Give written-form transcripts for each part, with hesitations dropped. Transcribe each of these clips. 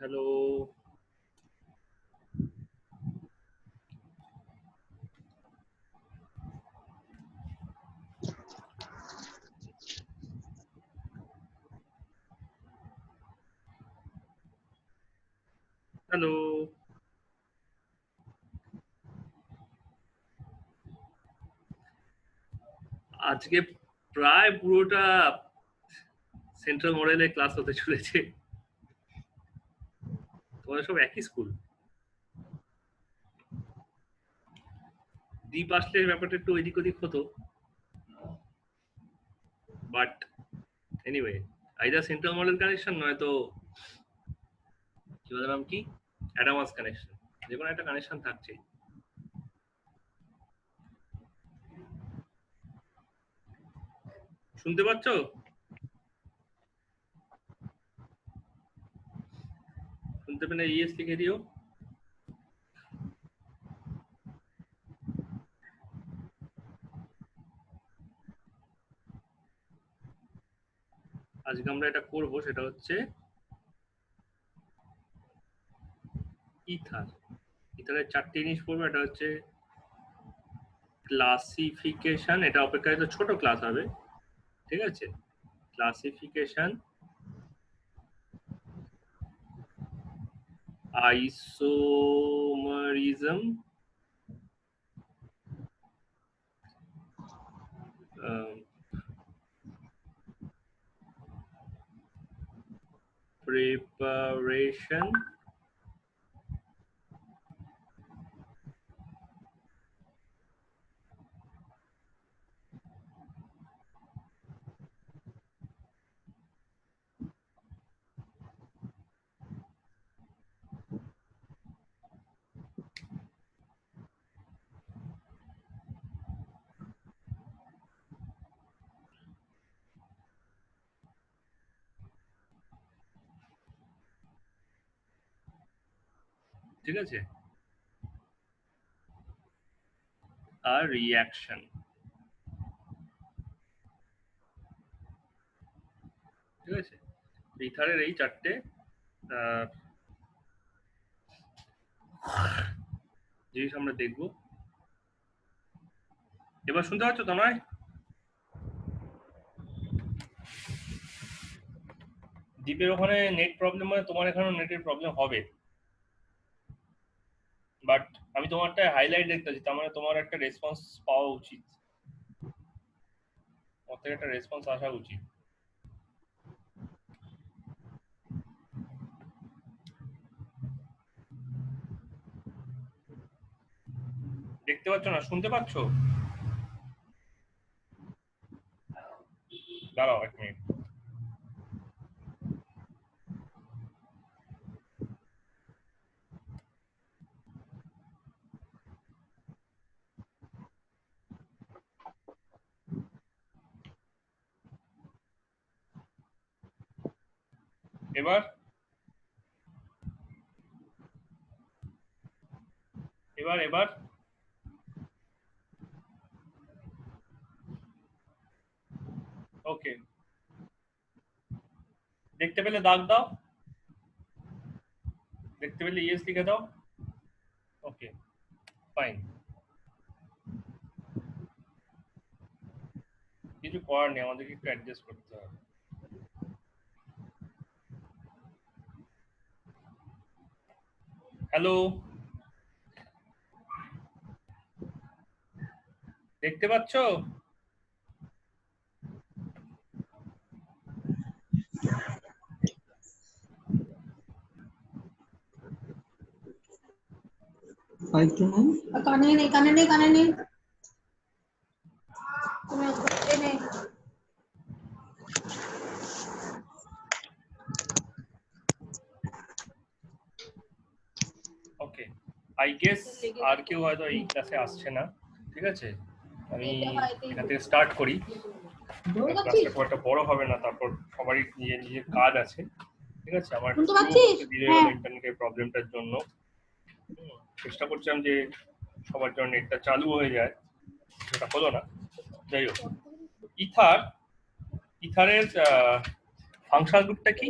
Hello. Hello. আজকে প্রায় পুরোটা সেন্ট্রাল মডেলের ক্লাস হতে চলেছে। তোমাদের সব একই স্কুল? দ্বীপ আসলে ব্যাপারটা একটু এদিক ওদিক হতো, but anyway, either central model connection নয়তো কি ওদের নাম কি, অ্যাডামাস কানেকশন, যে কোনো একটা কানেকশন থাকছে। শুনতে পাচ্ছ? শুনতে পেলে ইএস লিখে দিও। আজকে আমরা এটা করব, সেটা হচ্ছে ইথার। ইথারের চারটে জিনিস পড়বো। এটা হচ্ছে ক্লাসিফিকেশন, এটা অপেক্ষাকৃত ছোট ক্লাস হবে, ঠিক আছে? ক্লাসিফিকেশন, আইসোমারিজম, preparation, ঠিক আছে, আর রিঅ্যাকশন, ঠিক আছে? ইথারের এই চারটে জিনিস আমরা দেখব। এবার শুনতে পাচ্ছ তো নয়? দ্বীপের ওখানে নেট প্রবলেম হয়, তোমার এখানেও নেটের প্রবলেম হবে, বাট আমি তোমারটা হাইলাইট দেখতেছি, তার মানে তোমার একটা রেসপন্স পাওয়া উচিত, ওর থেকে একটা রেসপন্স আসা উচিত। দেখতে পাচ্ছ না? শুনতে পাচ্ছ? দাঁড়াও এক মিনিট। এবার এবার এবার ওকে, দেখতে পেলে দাগ দাও, দেখতে পেলে ইয়েস লিখে দাও। ওকে, ফাইন, কিছু করার নেই, আমাদেরকে একটু অ্যাডজাস্ট করতে হবে। হ্যালো, দেখতে পাচ্ছ? কানে নেই, কানে নেই, কানে নেই। ওকে, আই গেস আর কেউ হয়তো এই ক্লাসে আসছে না, ঠিক আছে? আমি এখান থেকে স্টার্ট করি। ক্লাসটা খুব একটা বড় হবে না, তারপর সবারই নিজের নিজের কাজ আছে, ঠিক আছে? আমার ইন্টারনেটের প্রবলেমটার জন্য চেষ্টা করছিলাম যে সবার জন্য নেটটা চালু হয়ে যায়, সেটা হলো না। যাই হোক, ইথারের ফাংশনাল গ্রুপটা কি?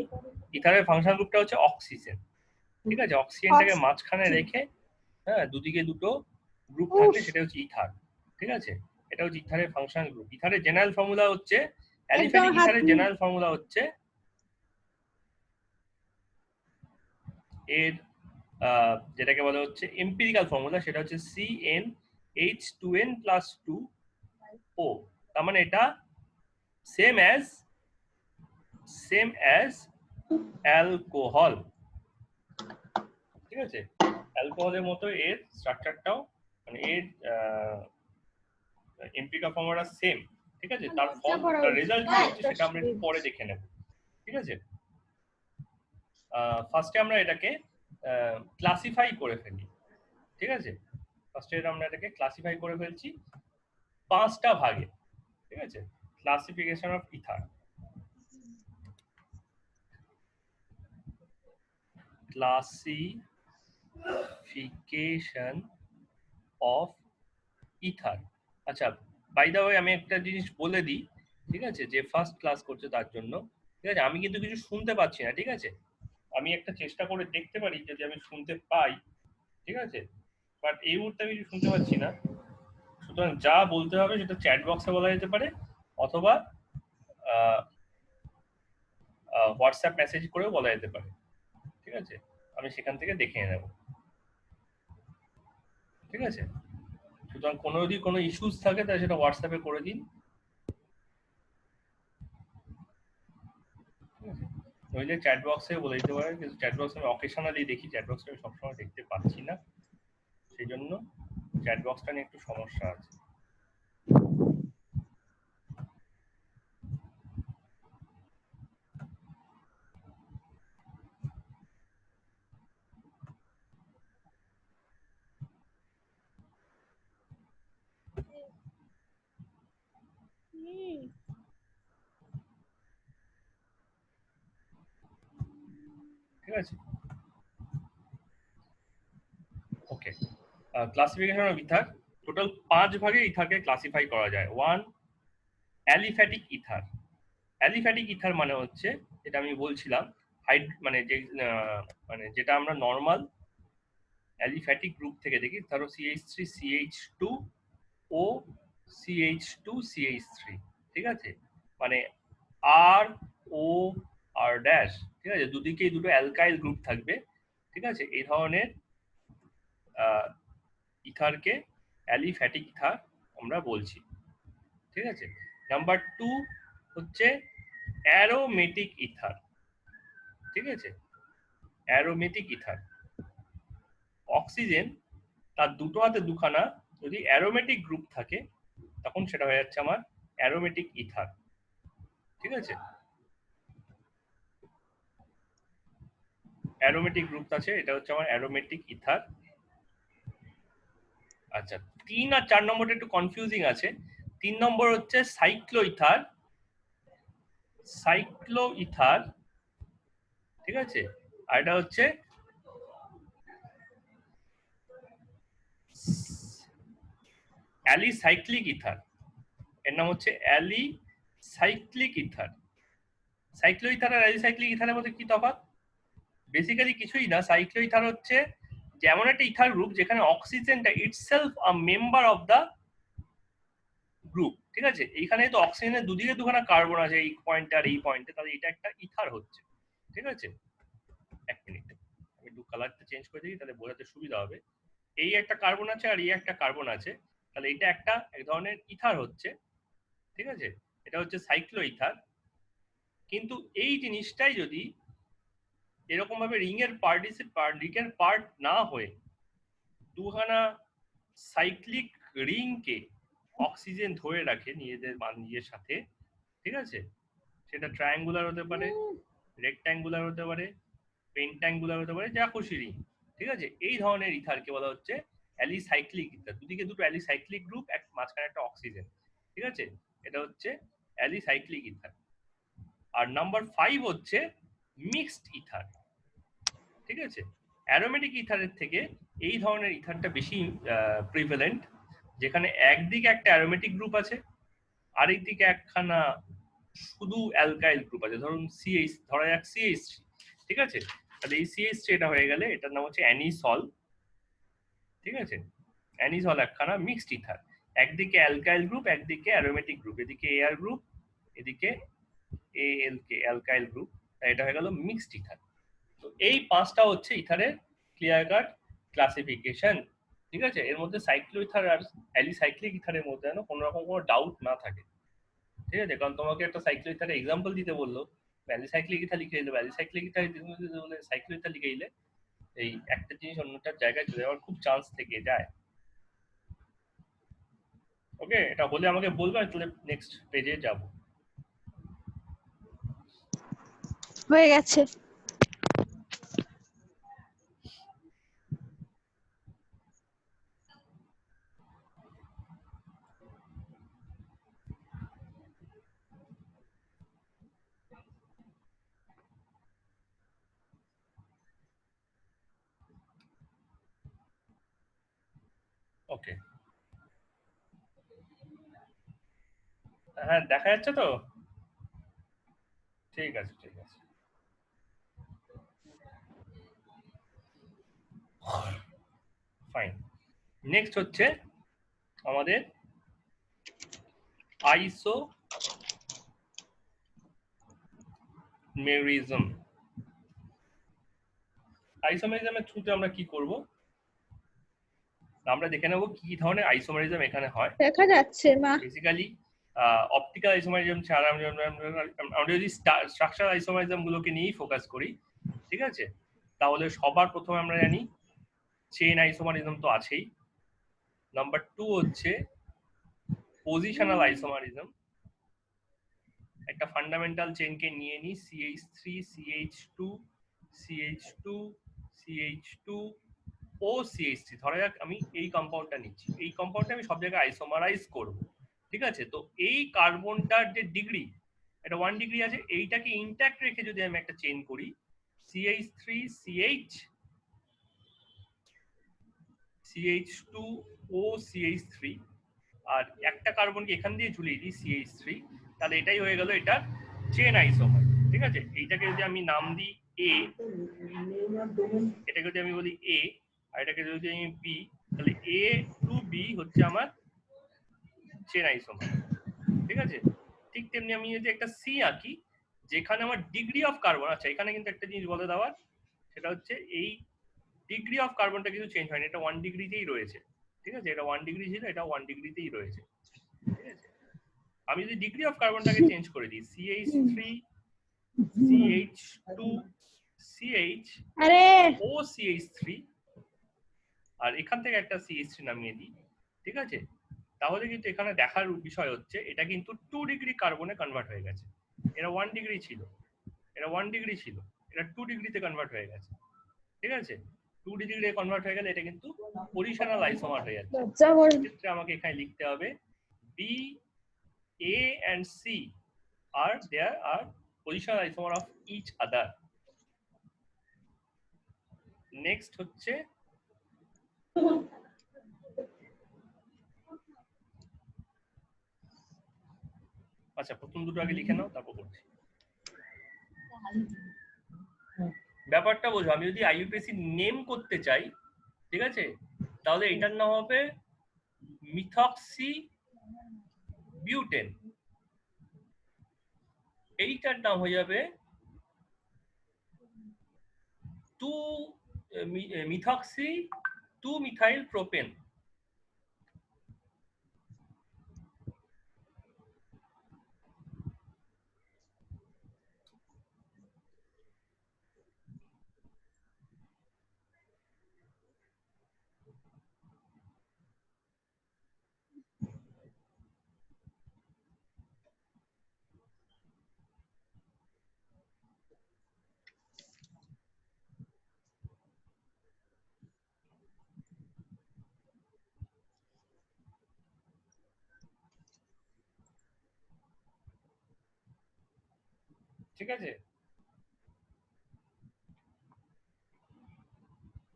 ইথারের ফাংশনাল গ্রুপটা হচ্ছে অক্সিজেন, ঠিক আছে, অক্সিজেনটাকে মাঝখানে রেখে হ্যাঁ দুদিকে দুটো গ্রুপ থাকলে সেটা হচ্ছে ইথার। ঠিক আছে, এটা হচ্ছে ইথারের ফাংশনাল গ্রুপ। ইথারের জেনারেল ফর্মুলা হচ্ছে, অ্যালিফ্যাটিক ইথারের জেনারেল ফর্মুলা হচ্ছে এর যেটাকে বলা হচ্ছে এম্পিরিক্যাল ফর্মুলা, সেটা হচ্ছে CnH2n+2O। তার মানে এটা সেম অ্যাজ অ্যালকোহল। ঠিক আছে, অ্যালকোহলের মতো এর স্ট্রাকচারটাও, মানে এর এম্পিরিক্যাল ফর্মুলা সেম। ঠিক আছে, তার রেজাল্ট কি হচ্ছে সেটা আমরা একটু পরে দেখে নেব। ঠিক আছে, ফার্স্টে আমরা এটাকে ক্লাসিফাই করে ফেলি। ঠিক আছে, ফার্স্টে আমরা এটাকে ক্লাসিফাই করে ফেলছি 5টা ভাগে। ঠিক আছে, classification of ether. Classification of ether. আচ্ছা, বাই দ্য ওয়ে আমি একটা জিনিস বলে দিই, ঠিক আছে, যে ফার্স্ট ক্লাস করছে তার জন্য। ঠিক আছে, আমি কিন্তু কিছু শুনতে পাচ্ছি না। ঠিক আছে, আমি একটা চেষ্টা করে দেখতে পারি যদি আমি শুনতে পাই। ঠিক আছে, বাট এই মুহূর্তে আমি কিছু শুনতে পাচ্ছি না। সুতরাং যা বলতে হবে সেটা চ্যাট বক্সে বলা যেতে পারে, অথবা হোয়াটসঅ্যাপ মেসেজ করেও বলা যেতে পারে। ঠিক আছে, আমি সেখান থেকে দেখে নেব। ঠিক আছে, সুতরাং যদি কোনো ইস্যুস থাকে তাহলে সেটা হোয়াটসঅ্যাপে করে দিন। নইলে চ্যাট বক্সে বলে দিতে পারে, কিন্তু চ্যাট বক্স আমি অকেশনালি দেখি, চ্যাট বক্সটা আমি সবসময় দেখতে পাচ্ছি না, সেই জন্য চ্যাট বক্সটা নিয়ে একটু সমস্যা আছে। ঠিক আছে, ওকে। ক্লাসিফিকেশন অফ ইথার, টোটাল 5 ভাগে ইথারকে ক্লাসিফাই করা যায়। 1, অ্যালিফ্যাটিক ইথার। অ্যালিফ্যাটিক ইথার মানে হচ্ছে, যেটা আমি বলছিলাম, মানে যে মানে যেটা আমরা নর্মাল অ্যালিফ্যাটিক গ্রুপ থেকে দেখি, ধরো CH3 CH2 O CH2 CH3। ঠিক আছে, মানে R O R ড্যাশ। ঠিক আছে, দুদিকেই দুটো অ্যালকাইল গ্রুপ থাকবে। ঠিক আছে, এই ধরনের ইথারকে অ্যালিফ্যাটিক ইথার আমরা বলছি। ঠিক আছে, নাম্বার 2 হচ্ছে অ্যারোমেটিক ইথার। ঠিক আছে, অ্যারোমেটিক ইথার, অক্সিজেন তার দুটো হাতে দুখানা যদি অ্যারোমেটিক গ্রুপ থাকে তখন সেটা হয়ে যাচ্ছে আমার অ্যারোমেটিক ইথার। ঠিক আছে, অ্যারোমেটিক গ্রুপ আছে, এটা হচ্ছে আমার অ্যারোমেটিক ইথার। আচ্ছা, 3 আর 4 নম্বরটা একটু কনফিউজিং আছে। 3 নম্বর হচ্ছে সাইক্লো ইথার। সাইক্লো ইথার, ঠিক আছে, আর এটা হচ্ছে অ্যালিসাইক্লিক ইথার। এর নাম হচ্ছে অ্যালিসাইক্লিক ইথার। সাইক্লো ইথার আর অ্যালিসাইক্লিক ইথারের মধ্যে কি তফাৎ? বেসিক্যালি কিছুই না। সাইক্লো ইথার হচ্ছে যেমন একটা ইথার গ্রুপ যেখানে অক্সিজেনটা itself a member of the group. ঠিক আছে, এইখানে তো অক্সিজেনের দুদিকে দুখানা কার্বন আছে, এই পয়েন্টে আর এই পয়েন্টে, তাহলে এটা একটা ইথার হচ্ছে। ঠিক আছে, এক মিনিট আমি একটু কালারটা চেঞ্জ করে দিই, তাহলে বোঝাতে সুবিধা হবে। এই একটা কার্বন আছে আর এই একটা কার্বন আছে, তাহলে এটা একটা এক ধরনের ইথার হচ্ছে। ঠিক আছে, এটা হচ্ছে সাইক্লো ইথার। কিন্তু এই জিনিসটাই যদি এরকম ভাবে রিংয়ের পার্ট না হয়ে দুখানা সাইক্লিক রিংকে অক্সিজেন ধরে রাখে নিজের সাথে, ঠিক আছে, সেটা ট্রায়াঙ্গুলার হতে পারে, রেক্ট্যাঙ্গুলার হতে পারে, পেন্ট্যাঙ্গুলার হতে পারে, যা খুশি রিং। ঠিক আছে, এই ধরনের ইথারকে বলা হচ্ছে অ্যালিসাইক্লিক ইথার। দুদিকে দুটো অ্যালিসাইক্লিক গ্রুপ, মাঝখানে একটা অক্সিজেন। ঠিক আছে, এটা হচ্ছে অ্যালিসাইক্লিক ইথার। আর নাম্বার 5 হচ্ছে মিক্সড ইথার। ঠিক আছে, অ্যারোমেটিক ইথারের থেকে এই ধরনের ইথারটা বেশি প্রিভ্যালেন্ট, যেখানে একদিকে একটা অ্যারোমেটিক গ্রুপ আছে, আরেক দিকে একখানা শুধু অ্যালকাইল গ্রুপ আছে। ধরুন ধরা যাক CH3। ঠিক আছে, তাহলে এই CH3 এটা হয়ে গেলে এটার নাম হচ্ছে অ্যানিসল। ঠিক আছে, অ্যানিসল একখানা মিক্সড ইথার, একদিকে অ্যালকাইল গ্রুপ একদিকে অ্যারোমেটিক গ্রুপ, এদিকে এআর গ্রুপ এদিকে ALK অ্যালকাইল গ্রুপ, এটা হয়ে গেল মিক্সড ইথার। তো এই পাঁচটা হচ্ছে ইথারের ক্লিয়ার কাট ক্লাসিফিকেশন। ঠিক আছে, এর মধ্যে সাইক্লো ইথার আর অ্যালিসাইক্লিক ইথারের মধ্যে যেন কোনো রকম কোনো ডাউট না থাকে। ঠিক আছে, কারণ তোমাকে একটা সাইক্লো ইথারের এক্সাম্পল দিতে বললো, অ্যালিসাইক্লিক ইথার লিখে দিলে, অ্যালিসাইক্লিক ইথার বলে সাইক্লো ইথার লিখে দিলে এই একটা জিনিস অন্যটার জায়গায় চলে যাওয়ার খুব চান্স থেকে যায়। ওকে, এটা হলে আমাকে বলবে, তাহলে নেক্সট পেজে যাব। হয়ে গেছে। ওকে, হ্যাঁ দেখা যাচ্ছে তো? ঠিক আছে ঠিক আছে, ফাইন। নেক্সট হচ্ছে আমাদের আইসোমেরিজম। আইসোমেরিজমের থ্রুতে আমরা কি করব, আমরা দেখে নেব কি ধরনের আইসোমেরিজম এখানে হয়। দেখা যাচ্ছে মা। বেসিক্যালি অপটিক্যাল আইসোমেরিজম ছাড়া আমরা যদি স্ট্রাকচারাল আইসোমেরিজম গুলোকে নিয়েই ফোকাস করি, ঠিক আছে, তাহলে সবার প্রথমে আমরা জানি চেইন আইসোমেরিজম তো আছেই। নাম্বার 2 হচ্ছে পজিশনাল আইসোমেরিজম। একটা ফান্ডামেন্টাল চেইনকে নিয়ে নিই, CH3 CH2 CH2 CH2 ও CH3, ধরা যাক আমি এই কম্পাউন্ডটা নিচ্ছি, এই কম্পাউন্ডটা আমি সব জায়গায় আইসোমারাইজ করব। ঠিক আছে, তো এই কার্বনটার যে ডিগ্রি, এটা 1 ডিগ্রি আছে, এইটাকে ইনট্যাক্ট রেখে যদি আমি একটা চেইন করি CH3 CH CH2 ও CH3, আর একটা কার্বনকে এখান দিয়ে ঝুলিয়ে দিই CH3, তাহলে এটাই হয়ে গেল এটার চেন আইসোমার। ঠিক আছে, এইটাকে যদি আমি নাম দিই A, এটাকে যদি আমি বলি A, আর এটাকে যদি আমি B, তাহলে A টু B হচ্ছে আমার চেন আইসোমার। ঠিক আছে, ঠিক তেমনি আমি যদি একটা C আঁকি, যেখানে আমার ডিগ্রি অফ কার্বন, আচ্ছা এখানে কিন্তু একটা জিনিস বলে দেওয়ার, সেটা হচ্ছে এই ডিগ্রি অফ কার্বনটা কিন্তু চেঞ্জ হয়নি, এটা 1 ডিগ্রিতেই রয়েছে। ঠিক আছে, এটা 1 ডিগ্রি ছিল, এটা 1 ডিগ্রিতেই রয়েছে। ঠিক আছে, আমি যদি ডিগ্রি অফ কার্বনটাকে চেঞ্জ করে দিই CH3 CH2 CH আরে ও CH3, আর এখান থেকে একটা CH3 নামিয়ে দিই, ঠিক আছে, তাহলে কিন্তু এখানে দেখার বিষয় হচ্ছে এটা কিন্তু 2 ডিগ্রি কার্বনে কনভার্ট হয়ে গেছে। এটা 1 ডিগ্রি ছিল, এটা 1 ডিগ্রি ছিল, এটা 2 ডিগ্রিতে কনভার্ট হয়ে গেছে। ঠিক আছে, 2 ডিগ্রিতে কনভার্ট হয়ে গেলে এটা কিন্তু পজিশনাল আইসোমার হয়ে যাচ্ছে। সেক্ষেত্রে আমাকে এখানে লিখতে হবে B, A and C are there are positional isomer of each other. Next হচ্ছে আচ্ছা প্রথম দুটো আগে লিখে নাও, তারপর করছি। ব্যাপারটা বোঝো, আমি যদি আইইউপিএসি নেম করতে চাই, ঠিক আছে, তাহলে এটার নাম হবে মিথক্সি বিউটেন, এইটার নাম হয়ে যাবে মিথক্সি 2 মিথাইল প্রোপেন। ঠিক আছে,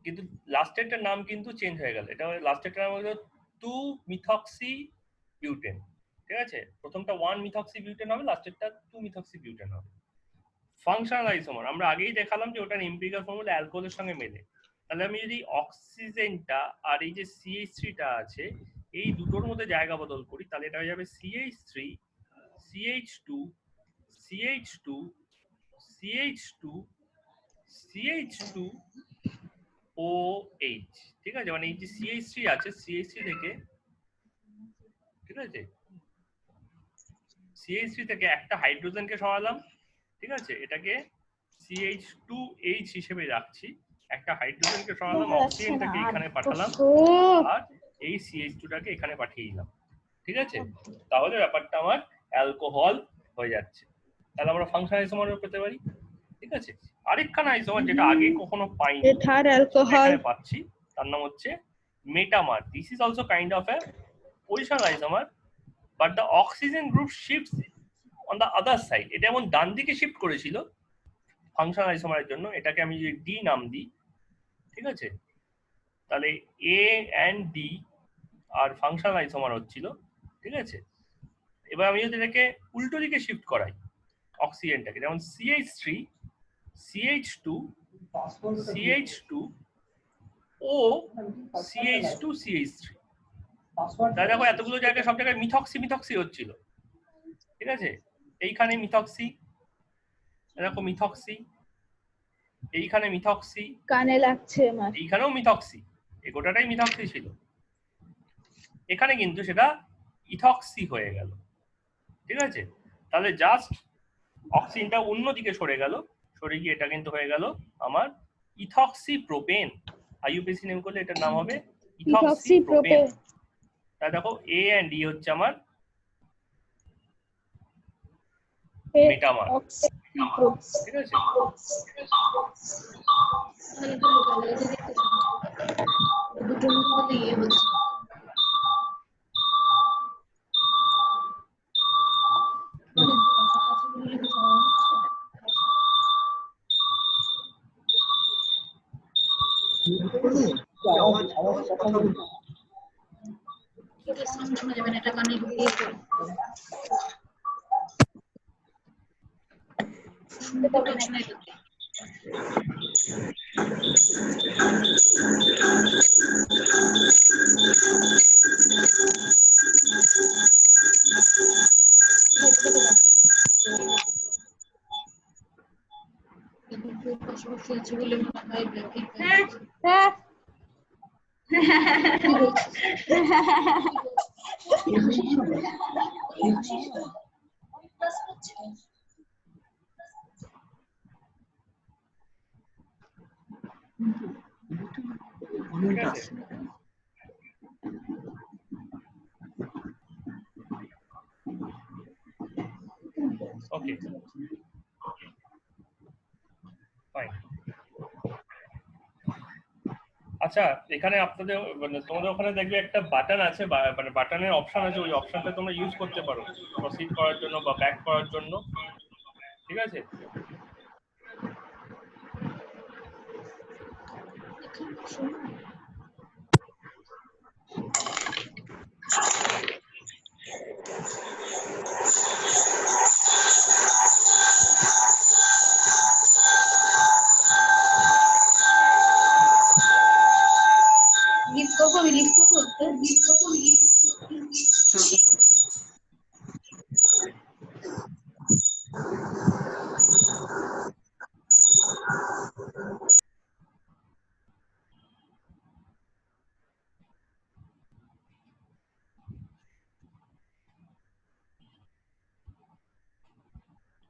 কিন্তু লাস্টেরটার নাম কিন্তু চেঞ্জ হয়ে গেল, এটা লাস্টেরটার নাম হলো 2 মিথক্সি বিউটেন। ঠিক আছে, প্রথমটা 1 মিথক্সি বিউটেন হবে, লাস্টেরটা 2 মিথক্সি বিউটেন হবে। ফাংশনাল আইসোমার আমরা আগেই দেখালাম যে ওটার এমপিরিক্যাল ফর্মুলা অ্যালকোহলের সঙ্গে মেলে। তাহলে আমি যদি অক্সিজেনটা আর এই যে CH3টা আছে এই দুটোর মধ্যে জায়গা বদল করি তাহলে এটা হয়ে যাবে CH3 CH2 CH2 CH2 CH2 OH। ঠিক আছে, মানে এই যে CH3 আছে CH3 থেকে, ঠিক আছে, CH3 থেকে একটা হাইড্রোজেনকে সরালাম, ঠিক আছে, এটাকে CH2H হিসেবে রাখছি, একটা হাইড্রোজেনকে সরালাম, অক্সিজেনটাকে এখানে পাঠালাম আর এই CH2টাকে এখানে পাঠিয়ে দিলাম, ঠিক আছে, তাহলে ব্যাপারটা আমার অ্যালকোহল হয়ে যাচ্ছে। তাহলে আমরা ফাংশনাল আইসোমার পেতে পারি, ঠিক আছে। আরেকখানা আইসোমার যেটা আগে কখনো পাইনি এথার অ্যালকোহল এখানে পাচ্ছি, তার নাম হচ্ছে metamer. This is also kind of A positional isomer, but the oxygen group shifts on the other side. এটা এমন ডান দিকে শিফট করেছিল ফাংশনাল আইসোমারের জন্য, এটাকে আমি যদি ডি নাম দিই, ঠিক আছে, তাহলে এ এন্ড ডি আর ফাংশনাল আইসোমার হচ্ছিল, ঠিক আছে। এবার আমি যদি এটাকে উল্টো দিকে শিফট করাই অক্সিজেনটাকে, যেমন CH3 CH2 CH2 ও CH2 CH3, তাহলে দেখো এতগুলো জায়গায় সব জায়গায় মিথক্সি মিথক্সি হচ্ছিল, ঠিক আছে। এইখানে মিথক্সি, দেখো মিথক্সি, এইখানে মিথক্সি, কানে লাগছে আমার। এইখানেও মিথক্সি, এই গোটাটাই মিথক্সি ছিল। এখানে কিন্তু সেটা ইথক্সি হয়ে গেল, ঠিক আছে। তাহলে জাস্ট অক্সিজেনটা অন্যদিকে সরে গেল, সরে গিয়ে এটা কিন্তু হয়ে গেল আমার ইথক্সি প্রোপেন। আইইউপিএসি নেম করলে এটার নাম হবে ইথক্সি প্রোপেন। তাহলে দেখো এ এন্ড ডি হচ্ছে আমার মেটামার, ঠিক আছে। ঠিক আছে, ওকে ফাইন। আচ্ছা, এখানে আপনাদের মানে তোমাদের ওখানে দেখবে একটা বাটন আছে, মানে বাটনের অপশন আছে, ওই অপশনটা তোমরা ইউজ করতে পারো প্রসিড করার জন্য বা ব্যাক করার জন্য, ঠিক আছে।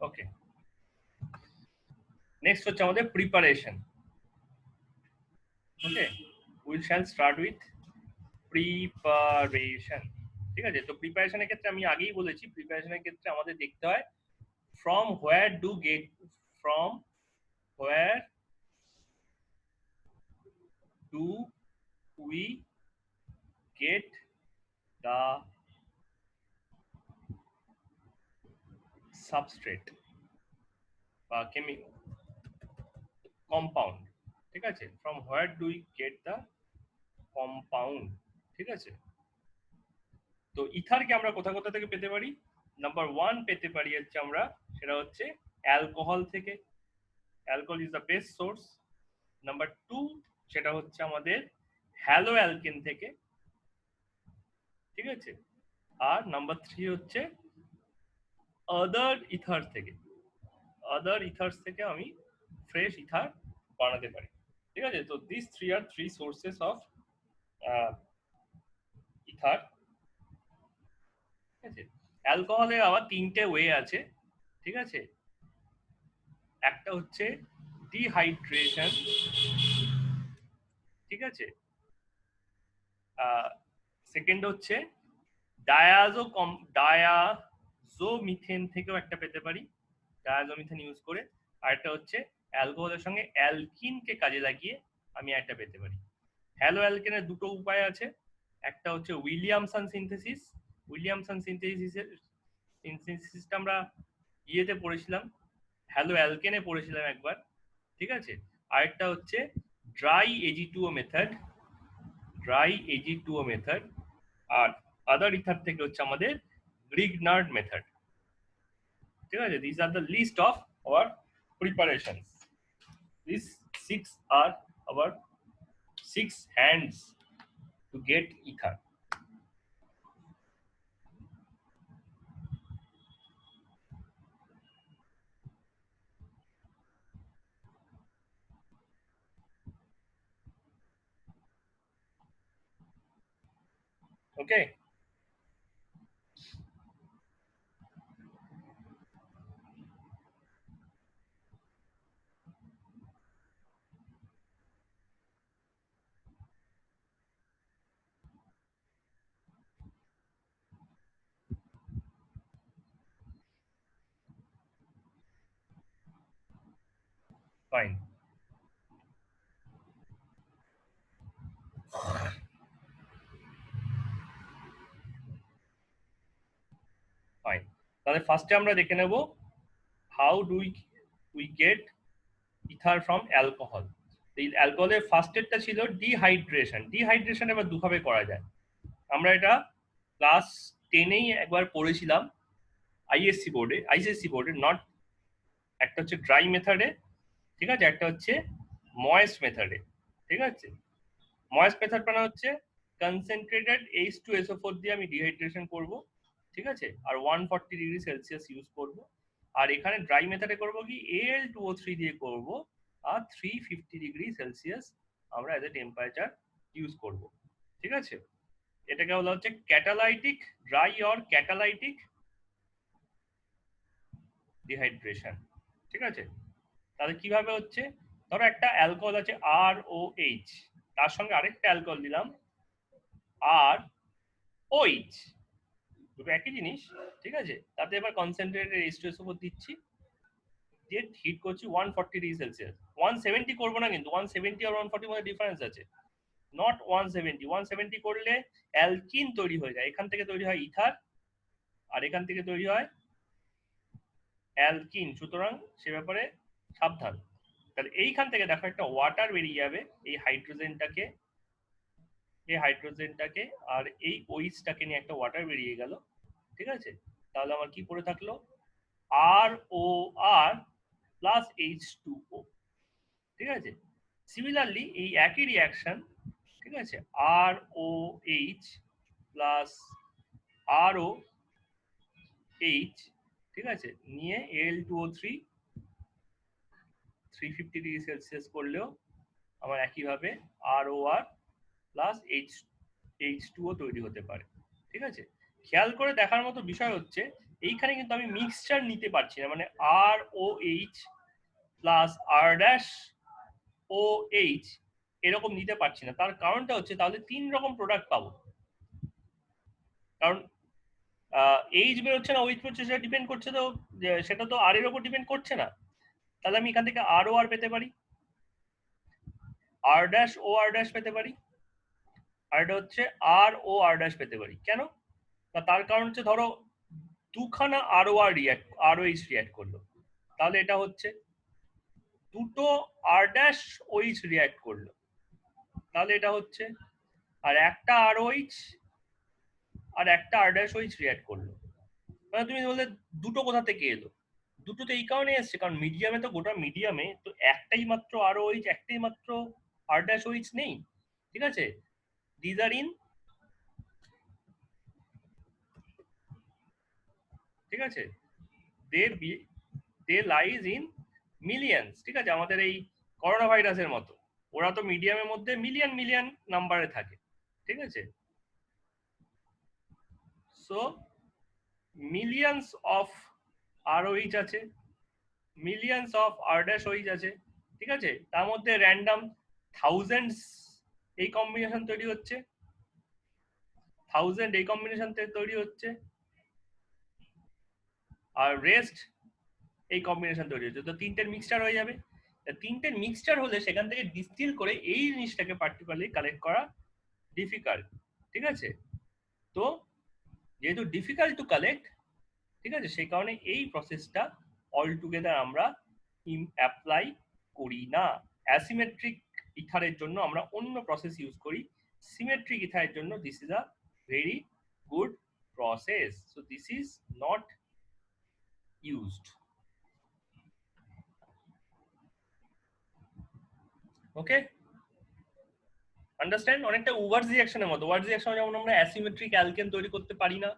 ওকে, নেক্সট হচ্ছে আমাদের preparation. Okay, will shall start with preparation, ঠিক আছে। তো প্রিপারেশনের ক্ষেত্রে আমি আগেই বলেছি, প্রিপারেশনের ক্ষেত্রে আমাদের দেখতে হয় from where do we get the substrate বা compound, ঠিক আছে। from where do we get the compound, ঠিক আছে। তো ইথারকে আমরা কোথা কোথা থেকে পেতে পারি? নাম্বার 1 পেতে পারি হচ্ছে আমরা, সেটা হচ্ছে অ্যালকোহল থেকে, alcohol is the best source. Number 2 সেটা হচ্ছে আমাদের হ্যালো অ্যালকেন থেকে, ঠিক আছে। আর নাম্বার 3 হচ্ছে আদার ইথার থেকে, আদার ইথার্স থেকে আমি ফ্রেশ ইথার বানাতে পারি, ঠিক আছে। তো this three are three sources of ether, ঠিক আছে। অ্যালকোহলের আবার 3টে ওয়ে আছে, ঠিক আছে। একটা হচ্ছে ডিহাইড্রেশন, ঠিক আছে। সেকেন্ড হচ্ছে ডায়াজোমিথেন থেকেও একটা পেতে পারি, ডায়াজোমিথেন ইউজ করে। আর একটা হচ্ছে অ্যালকোহলের সঙ্গে অ্যালকিনকে কাজে লাগিয়ে আমি একটা পেতে পারি। হ্যালো অ্যালকেনের দুটো উপায় আছে, একটা হচ্ছে উইলিয়ামসন সিনথেসিস। উইলিয়ামসন সিনথেসিসটা আমরা ইয়েতে পড়েছিলাম, হ্যালো অ্যালকেনে পড়েছিলাম একবার, ঠিক আছে। আরেকটা হচ্ছে ড্রাই এজি2ও মেথড, ড্রাই এজি2ও মেথড। আর আদার ইথার থেকে হচ্ছে আমাদের গ্রিগনার্ড মেথড, ঠিক আছে। This are the list of our preparations. This 6 are our 6 hands to get ether. Okay. Fine. Fine. তাহলে ফার্স্টে আমরা দেখে নেব how do we get ether from alcohol. এই অ্যালকোহলের ফার্স্টেরটা ছিল ডিহাইড্রেশন। ডিহাইড্রেশন এবার দুভাবে করা যায়। আমরা এটা ক্লাস 10এই একবার পড়েছিলাম আইএসসি বোর্ডে, নট, একটা হচ্ছে ড্রাই মেথডে, ঠিক আছে, একটা হচ্ছে ময়েস্ট মেথডে, ঠিক আছে। ময়েস্ট মেথড মানে হচ্ছে কনসেন্ট্রেটেড H2SO4 দিয়ে আমি ডিহাইড্রেশন করব, ঠিক আছে, আর 140 ডিগ্রি সেলসিয়াস ইউজ করব। আর এখানে ড্রাই মেথডে করব কি Al2O3 দিয়ে করব, আর 350 ডিগ্রি সেলসিয়াস আমরা এজ এ টেম্পারেচার ইউজ করব, ঠিক আছে। এটাকে বলা হচ্ছে catalytic dry or catalytic dehydration, ঠিক আছে। তাহলে কিভাবে হচ্ছে, ধরো একটা অ্যালকোহল আছে ROH, তার সঙ্গে আরেকটা অ্যালকোহল দিলাম ROH, দুটো একই জিনিস, ঠিক আছে। তাতে এবার কনসেন্ট্রেটেড H2SO4 দিচ্ছি, দিয়ে হিট করছি 140 ডিগ্রি সেলসিয়াস। 170 করবো না, কিন্তু 170 আর 140 মধ্যে ডিফারেন্স আছে, নট 170। 170 করলে অ্যালকিন তৈরি হয়ে যায়, এখান থেকে তৈরি হয় ইথার, আর এখান থেকে তৈরি হয় অ্যালকিন, সুতরাং সে ব্যাপারে সাবধান। তাহলে এইখান থেকে দেখো একটা ওয়াটার বেরিয়ে যাবে, এই হাইড্রোজেনটাকে আর এই ওইচটাকে নিয়ে একটা ওয়াটার বেরিয়ে গেল, ঠিক আছে। তাহলে আমার কি পড়ে থাকলো ROR প্লাস H2O, ঠিক আছে। সিমিলারলি এই একই রিয়াকশন, ঠিক আছে, ROH প্লাস ROH, ঠিক আছে, নিয়ে Al2O3 350 ডিগ্রি সেলসিয়াস করলেও আমার একইভাবে ROR প্লাস H2O তৈরি হতে পারে, ঠিক আছে। খেয়াল করে দেখার মতো বিষয় হচ্ছে এইখানে কিন্তু আমি মিক্সচার নিতে পারছি না, মানে ROH প্লাস R-OH এরকম নিতে পারছি না। তার কারণটা হচ্ছে তাহলে 3 রকম প্রোডাক্ট পাবো, কারণ এইচ বেরোচ্ছে না ওইচ বেরোচ্ছে, সেটা ডিপেন্ড করছে তো, সেটা তো আর এর উপর ডিপেন্ড করছে না। তাহলে আমি এখান থেকে ROR পেতে পারি, R-OR পেতে পারি, আর এটা হচ্ছে ROR পেতে পারি। কেন? তার কারণ হচ্ছে ধরো দুখানা ROH রিয়াক্ট করলো, তাহলে এটা হচ্ছে দুটো R-OH রিয়াক্ট করলো, তাহলে এটা হচ্ছে, আর একটা ROH আর একটা R-OH রিয়াক্ট করলো, মানে তুমি বললে দুটো কোথা থেকে এলো, দুটোতে এই কারণে এসছে কারণ মিডিয়ামে তো গোটা মিডিয়ামে তো একটাই মাত্র ROH, একটাই মাত্র R-OH নেই, ঠিক আছে? দিজ আর ইন, ঠিক আছে, দে লাইজ ইন মিলিয়ন্স, ঠিক আছে? আমাদের এই করোনা ভাইরাসের মতো ওরা তো মিডিয়ামের মধ্যে মিলিয়ন মিলিয়ন নাম্বারে থাকে, ঠিক আছে? সো মিলিয়ন্স অফ ROH আছে, মিলিয়ন্স অফ R-OH আছে, ঠিক আছে? তার মধ্যে র্যান্ডম থাউজেন্ডস এই কম্বিনেশন তৈরি হচ্ছে, থাউজেন্ড এই কম্বিনেশন তৈরি হচ্ছে, আর রেস্ট এই কম্বিনেশন তৈরি হচ্ছে। তো তিনটের মিক্সচার হয়ে যাবে। তিনটের মিক্সচার হলে সেখান থেকে ডিস্টিল করে এই জিনিসটাকে পার্টিকুলারলি কালেক্ট করা ডিফিকাল্ট, ঠিক আছে? তো যেহেতু ডিফিকাল্ট টু কালেক্ট, ঠিক আছে, সেই কারণে এই প্রসেসটা অল টুগেদার আমরা অ্যাপ্লাই করি না। অ্যাসিমেট্রিক ইথারের জন্য আমরা অন্য প্রসেস ইউজ করি, সিমেট্রিক ইথারের জন্য this is a very good process, so this is not used. Okay, understand? অনেকটা ওভার্স রিঅ্যাকশনের মতো। ওভার্স রিঅ্যাকশনে যেমন আমরা অ্যাসিমেট্রিক অ্যালকেন তৈরি করতে পারি না,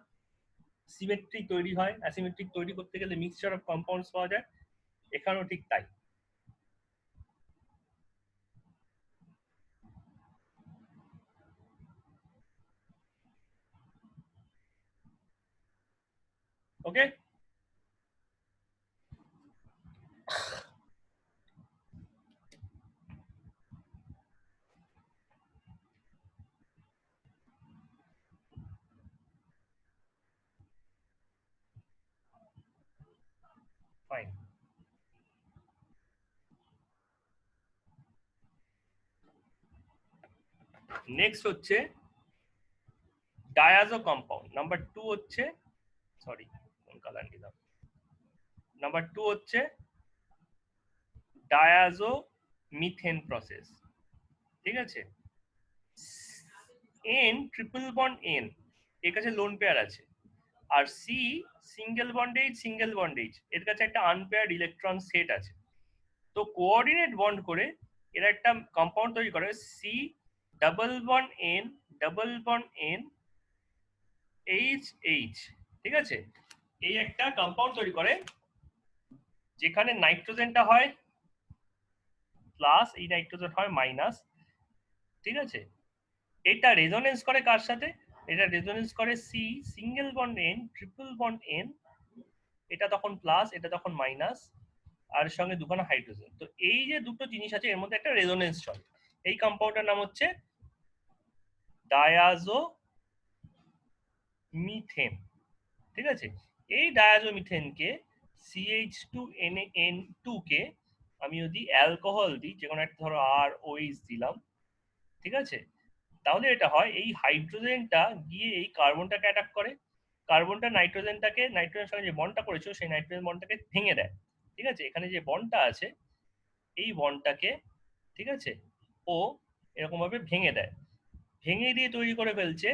সিমেট্রিক তৈরি হয়। অ্যাসিমেট্রিক তৈরি করতে গেলে মিক্সচার অফ কম্পাউন্ডস পাওয়া যায়, এখানেও ঠিক তাই। ওকে, ফাইন। নেক্সট হচ্ছে ডায়াজো কম্পাউন্ড। নাম্বার 2 হচ্ছে, সরি কোন কালার নিলাম, নাম্বার 2 হচ্ছে ডায়াজো মিথেন প্রসেস, ঠিক আছে? এন ট্রিপল বন্ড এন এর কাছে লোন পেয়ার আছে, আর সি সিঙ্গেল বন্ডেজ এর কাছে একটা আনপেয়ার্ড ইলেকট্রন সেট আছে। তো কোঅর্ডিনেট বন্ড করে এরা একটা কম্পাউন্ড তৈরি করে, C double bond N H, ঠিক আছে? এই একটা কম্পাউন্ড তৈরি করে যেখানে নাইট্রোজেনটা হয় প্লাস, এই নাইট্রোজেন হয় মাইনাস, ঠিক আছে? এটা রেজোনেন্স করে কার সাথে? এটা রেজোনেন্স করে C single bond N triple bond N, এটা তখন প্লাস, এটা তখন মাইনাস, আর সঙ্গে দুখানা হাইড্রোজেন। তো এই যে দুটো জিনিস আছে এর মধ্যে একটা রেজোনেন্স চলে। এই কম্পাউন্ডটার নাম হচ্ছে ডায়াজো মিথেন, ঠিক আছে? এই ডায়াজো মিথেনকে CH2NN2 কে আমি যদি অ্যালকোহল দিই, যে কোনো একটা ধরো ROH দিলাম, ঠিক আছে? তাহলে এটা হয় এই হাইড্রোজেনটা গিয়ে এই কার্বনটাকে অ্যাটাক করে, কার্বনটা নাইট্রোজেনের সঙ্গে যে বন্ডটা করেছে সেই নাইট্রোজেন বন্ডটাকে ভেঙে দেয়, ঠিক আছে? এখানে যে বন্ডটা আছে এই বন্ডটাকে, ঠিক আছে, ও এরকম ভাবে ভেঙে দেয়, ভেঙে দিয়ে তৈরি করে ফেলছে,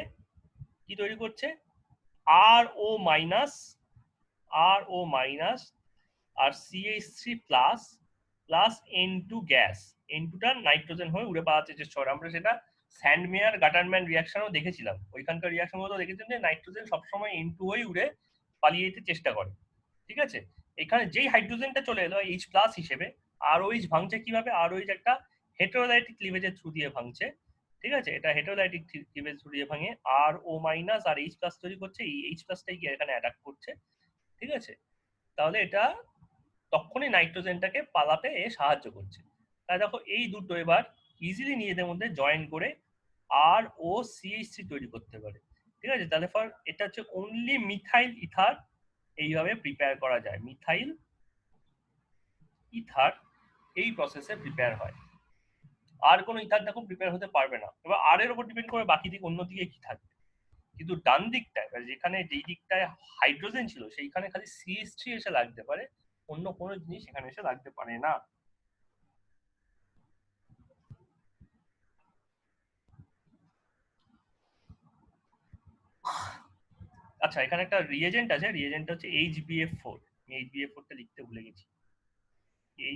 কি তৈরি করছে? RO মাইনাস, RO মাইনাস আর CH3 plus plus N2 gas, N2টা নাইট্রোজেন হয়ে উড়ে পাওয়াচ্ছে যে স্তর। আমরা সেটা স্যান্ডমেয়ার গাটারম্যান রিঅ্যাকশনও দেখেছিলাম, ওইখানকার রিঅ্যাকশন গুলো দেখেছিলাম যে নাইট্রোজেন সবসময় N2 হয়ে উড়ে পালিয়ে যেতে চেষ্টা করে, ঠিক আছে? এখানে যেই হাইড্রোজেনটা চলে এলো H প্লাস হিসেবে, ROH ভাঙছে কিভাবে? ROH একটা হেটেরোলাইটিক ক্লিভেজের থ্রু দিয়ে ভাঙছে, ঠিক আছে? এটা হেটেরোলাইটিক ক্লিভেজ থ্রু দিয়ে ভাঙে RO মাইনাস আর H প্লাস তৈরি করছে, এই H প্লাসটাই গিয়ে এখানে অ্যাটাক করছে, ঠিক আছে? তাহলে এটা তখনই নাইট্রোজেনটাকে পালাতে এ সাহায্য করছে। তাই দেখো এই দুটো এবার ইজিলি নিজেদের মধ্যে জয়েন করে ROCH3 তৈরি করতে পারে, ঠিক আছে? তাহলে ফর এটা হচ্ছে অনলি মিথাইল ইথার এইভাবে প্রিপেয়ার করা যায়, মিথাইল ইথার এই প্রসেসে প্রিপেয়ার হয়। আর কোনো ইথার দেখো প্রিপেয়ার হতে পারবে না। এবার আর এর উপর ডিপেন্ড করে বাকি দিক অন্য দিকে কি থাকবে, কিন্তু ডান দিকটায় যেখানে যেই দিকটায় হাইড্রোজেন ছিল সেইখানে খালি CH3 এসে লাগতে পারে, অন্য কোনো জিনিস এখানে এসে লাগতে পারে না। আচ্ছা, এখানে একটা রিয়েজেন্ট আছে, রিয়েজেন্ট হচ্ছে HBF4, HbF4 টা লিখতে ভুলে গেছি।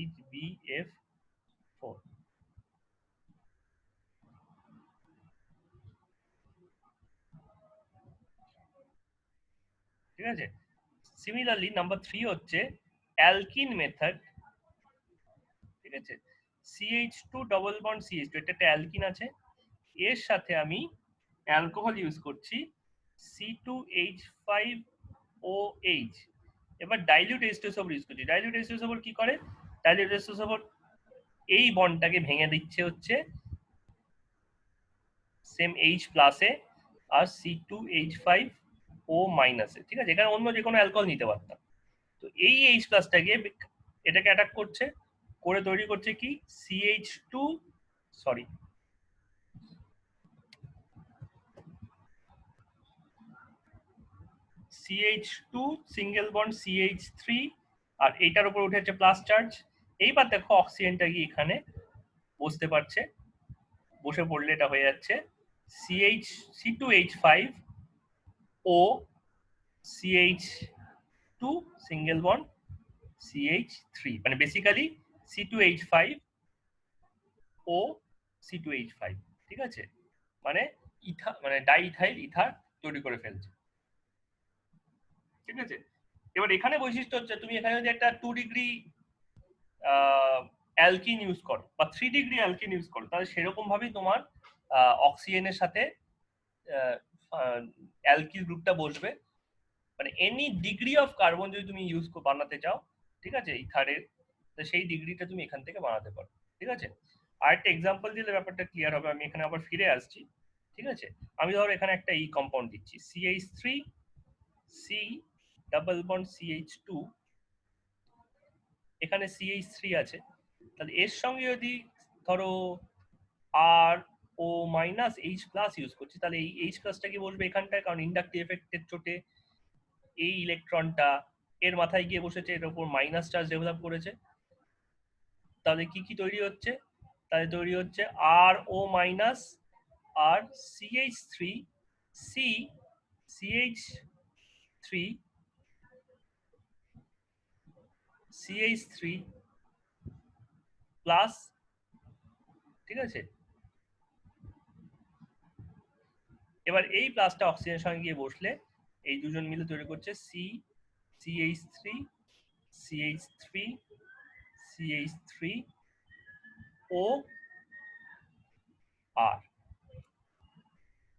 HbF4, ঠিক আছে। সিমিলারলি নাম্বার 3 হচ্ছে অ্যালকিন মেথড, ঠিক আছে। CH2 ডবল বন্ড CH2, এটা একটা অ্যালকিন আছে, এর সাথে আমি অ্যালকোহল ইউজ করছি C2H5OH। এবার ডাইলিউট H2SO4 ইউজ করছি। ডাইলিউট H2SO4 কি করে? ডাইলিউট H2SO4 এই বন্ডটাকে ভেঙে দিচ্ছে হচ্ছে সেম H প্লাসে আর C2H5O মাইনাসে, ঠিক আছে। এখানে অন্য যে কোনো অ্যালকোহল নিতে পারতাম। তো এই H প্লাসটাকে এটাকে অ্যাটাক করছে, করে তৈরি করছে কি CH2 সিঙ্গেল বন্ড CH3, আর এইটার উপর উঠে যাচ্ছে প্লাস চার্জ। এইবার দেখো অক্সিজেনটা কি এখানে বসতে পারছে, বসে পড়লে এটা হয়ে যাচ্ছে C2H5O CH2 single bond CH3, মানে বেসিক্যালি C2H5O C2H5, ঠিক আছে। মানে মানে ডাইইথাইল ইথার তৈরি করে ফেলছে, ঠিক আছে। এবার এখানে বৈশিষ্ট্য হচ্ছে তুমি এখানে যদি একটা 2 ডিগ্রি অ্যালকিন ইউজ করো বা 3 ডিগ্রি অ্যালকিন ইউজ করো, তাহলে সেরকম ভাবেই তোমার অক্সিজেনের সাথে অ্যালকিল গ্রুপটা বসবে। মানে এনি ডিগ্রি অফ কার্বন যদি তুমি ইউজ বানাতে চাও, ঠিক আছে, ইথারের, তো সেই ডিগ্রিটা তুমি এখান থেকে বানাতে পারো, ঠিক আছে। আর একটা এক্সাম্পল দিলে ব্যাপারটা ক্লিয়ার হবে। আমি এখানে আবার ফিরে আসছি, ঠিক আছে। আমি ধরো এখানে একটা এই কম্পাউন্ড দিচ্ছি CH3 C double bond CH2, এখানে CH3 আছে, তাহলে এর সঙ্গে যদি ধরো আর ও মাইনাস H প্লাস ইউজ করছি, তাহলে এই H প্লাসটা কি বলবে এখানটায়, কারণ ইন্ডাকটিভ এফেক্টের চোটে এই ইলেকট্রনটা এর মাথায় গিয়ে বসেছে, এর উপর মাইনাস চার্জ ডেভেলপ করেছে। তাহলে কি কি তৈরি হচ্ছে? তাহলে তৈরি হচ্ছে আর ও মাইনাস আর CH3 C CH3 CH3 plus, ঠিক আছে। এবার এই প্লাসটা অক্সিজেনের সঙ্গে গিয়ে বসলে এই দুজন মিলে তৈরি করছে CH3 CH3 CH3O R,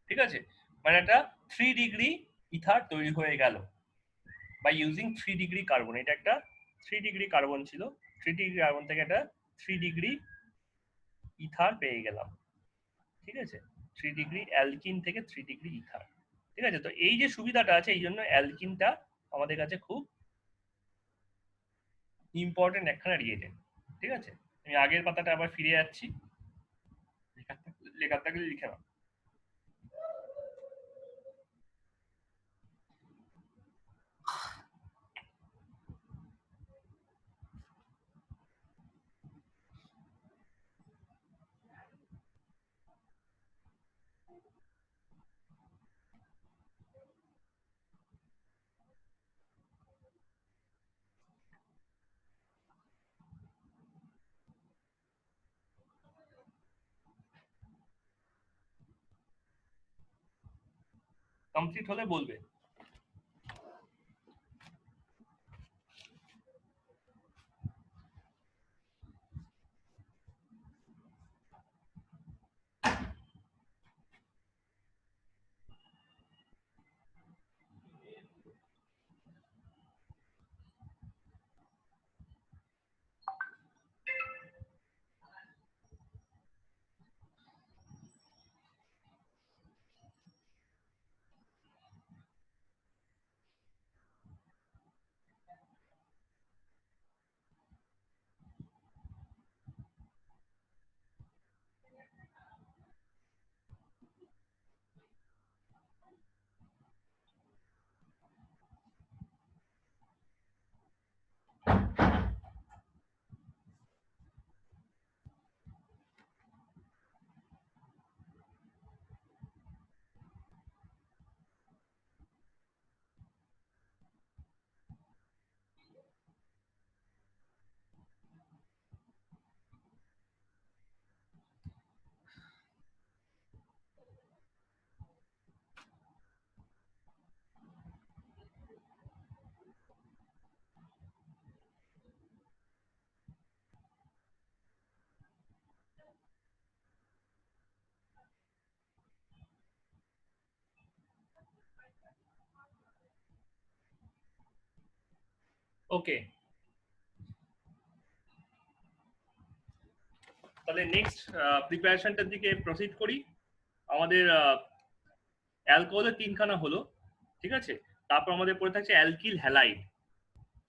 ঠিক আছে। মানে একটা 3 ডিগ্রি ইথার তৈরি হয়ে গেল বাই ইউজিং 3 ডিগ্রি কার্বন। এটা একটা 3 ডিগ্রি কার্বন ছিল, 3 ডিগ্রি কার্বন থেকে একটা 3 ডিগ্রি ইথার পেয়ে গেলাম, ঠিক আছে। 3 ডিগ্রি অ্যালকিন থেকে 3 ডিগ্রি ইথার, ঠিক আছে। তো এই যে সুবিধাটা আছে, এই জন্য অ্যালকিনটা আমাদের কাছে খুব ইম্পর্টেন্ট একখানা রিয়েজেন্ট, ঠিক আছে। আমি আগের পাতাটা আবার ফিরে যাচ্ছি, লেখার থাকলে লিখে নাও। কমপ্লিট হলে বলবে। ওকে, তাহলে নেক্সট প্রিপারেশনটার দিকে প্রসিড করি। আমাদের অ্যালকোহলের তিনখানা হলো, ঠিক আছে। তারপর আমাদের পড়ে থাকছে অ্যালকিল হ্যালাইড।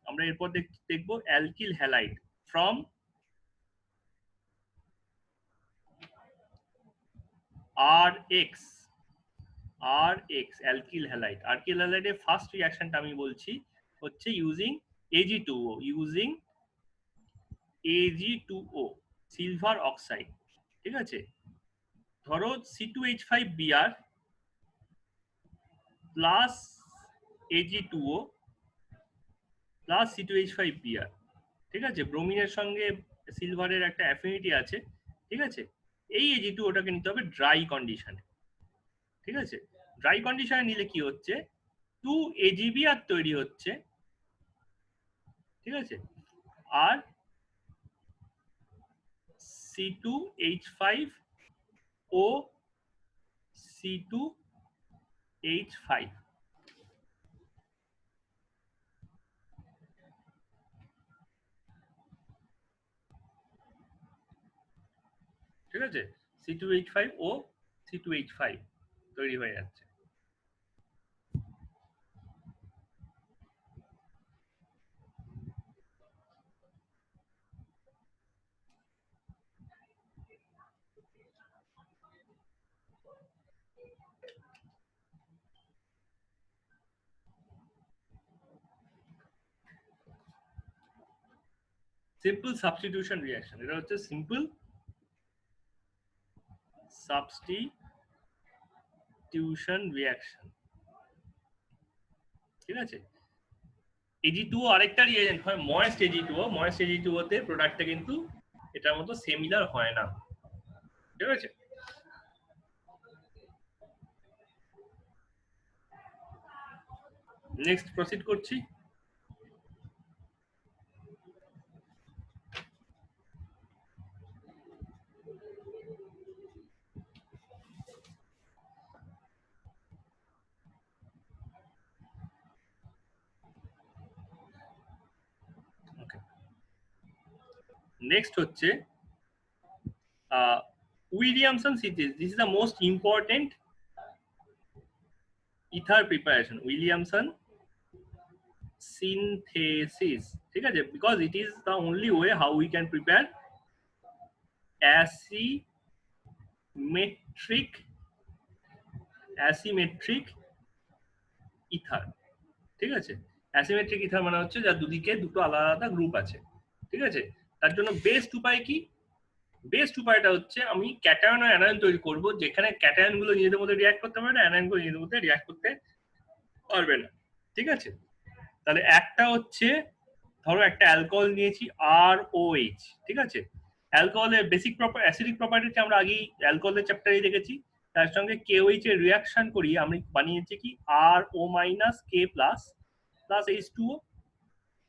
আমরা এরপর দেখবো alkyl halide from RX। Alkyl halide. Alkyl হ্যালাইডের ফার্স্ট রিঅ্যাকশনটা আমি বলছি হচ্ছে ইউজিং Ag2O সিলভার অক্সাইড, ঠিক আছে। ধরো C2H5Br plus Ag2O plus C2H5Br, ঠিক আছে। ব্রোমিনের সঙ্গে সিলভারের একটা অ্যাফিনিটি আছে, ঠিক আছে। এই Ag2ওটাকে নিতে হবে ড্রাই কন্ডিশনে, ঠিক আছে। ড্রাই কন্ডিশনে নিলে কি হচ্ছে, 2AgBr তৈরি হচ্ছে, ঠিক আছে। আর C2H5O C2H5, ঠিক আছে। C2H5O C2H5 তৈরি হয়ে যাচ্ছে। সিম্পল সাবস্টিটিউশন রিঅ্যাকশন, এটা হচ্ছে সিম্পল সাবস্টিটিউশন রিঅ্যাকশন, ঠিক আছে। Ag2O আরেকটা রিএজেন্ট হয় ময়েস্ট Ag2O। ময়েস্ট Ag2O তে প্রোডাক্টটা কিন্তু এটার মতো সিমিলার হয় না, ঠিক আছে। নেক্সট প্রসিড করছি। নেক্সট হচ্ছে Williamson synthesis. This is the most important ether preparation, Williamson synthesis, ঠিক আছে। Because it is the only way how we can prepare asymmetric ether, ঠিক আছে। অ্যাসিমেট্রিক ইথার মানে হচ্ছে যার দুদিকে দুটো আলাদা আলাদা গ্রুপ আছে, ঠিক আছে। তার জন্য বেস্ট উপায় কি? বেস্ট উপায়টা হচ্ছে আমি ক্যাটায়ন আর অ্যানায়ন তৈরি করব, যেখানে ক্যাটায়ন গুলো নিজেদের মধ্যে রিঅ্যাক্ট করতে পারবে না, অ্যানায়ন গুলো নিজেদের মধ্যে রিঅ্যাক্ট করতে পারবে না, ঠিক আছে। তাহলে একটা হচ্ছে ধরো একটা অ্যালকোহল নিয়েছি ROH, ঠিক আছে। অ্যালকোহলের বেসিক অ্যাসিডিক প্রপার্টিটা আমরা আগেই অ্যালকোহলের চ্যাপ্টারে দেখেছি। তার সঙ্গে KOH এর রিঅ্যাকশন করিয়ে আমি বানিয়েছি কি RO- K প্লাস H2O।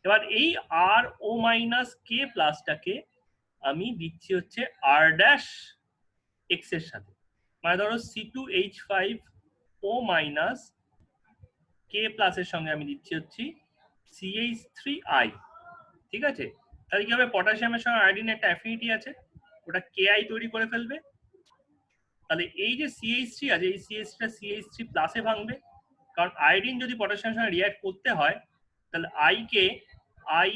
এবার এই RO- K প্লাসটাকে আমি দিচ্ছি হচ্ছে R' X এর সাথে, মানে ধরো C2H5O- K প্লাসের সঙ্গে আমি দিচ্ছি হচ্ছে CH3I, ঠিক আছে। তাহলে কি হবে, পটাশিয়ামের সঙ্গে আয়োডিনের একটা অ্যাফিনিটি আছে, ওটা KI তৈরি করে ফেলবে। তাহলে এই যে CH3 আছে, এই CH3টা CH3 প্লাসে ভাঙবে, কারণ আয়োডিন যদি পটাশিয়ামের সঙ্গে রিঅ্যাক্ট করতে হয় তাহলে I কে I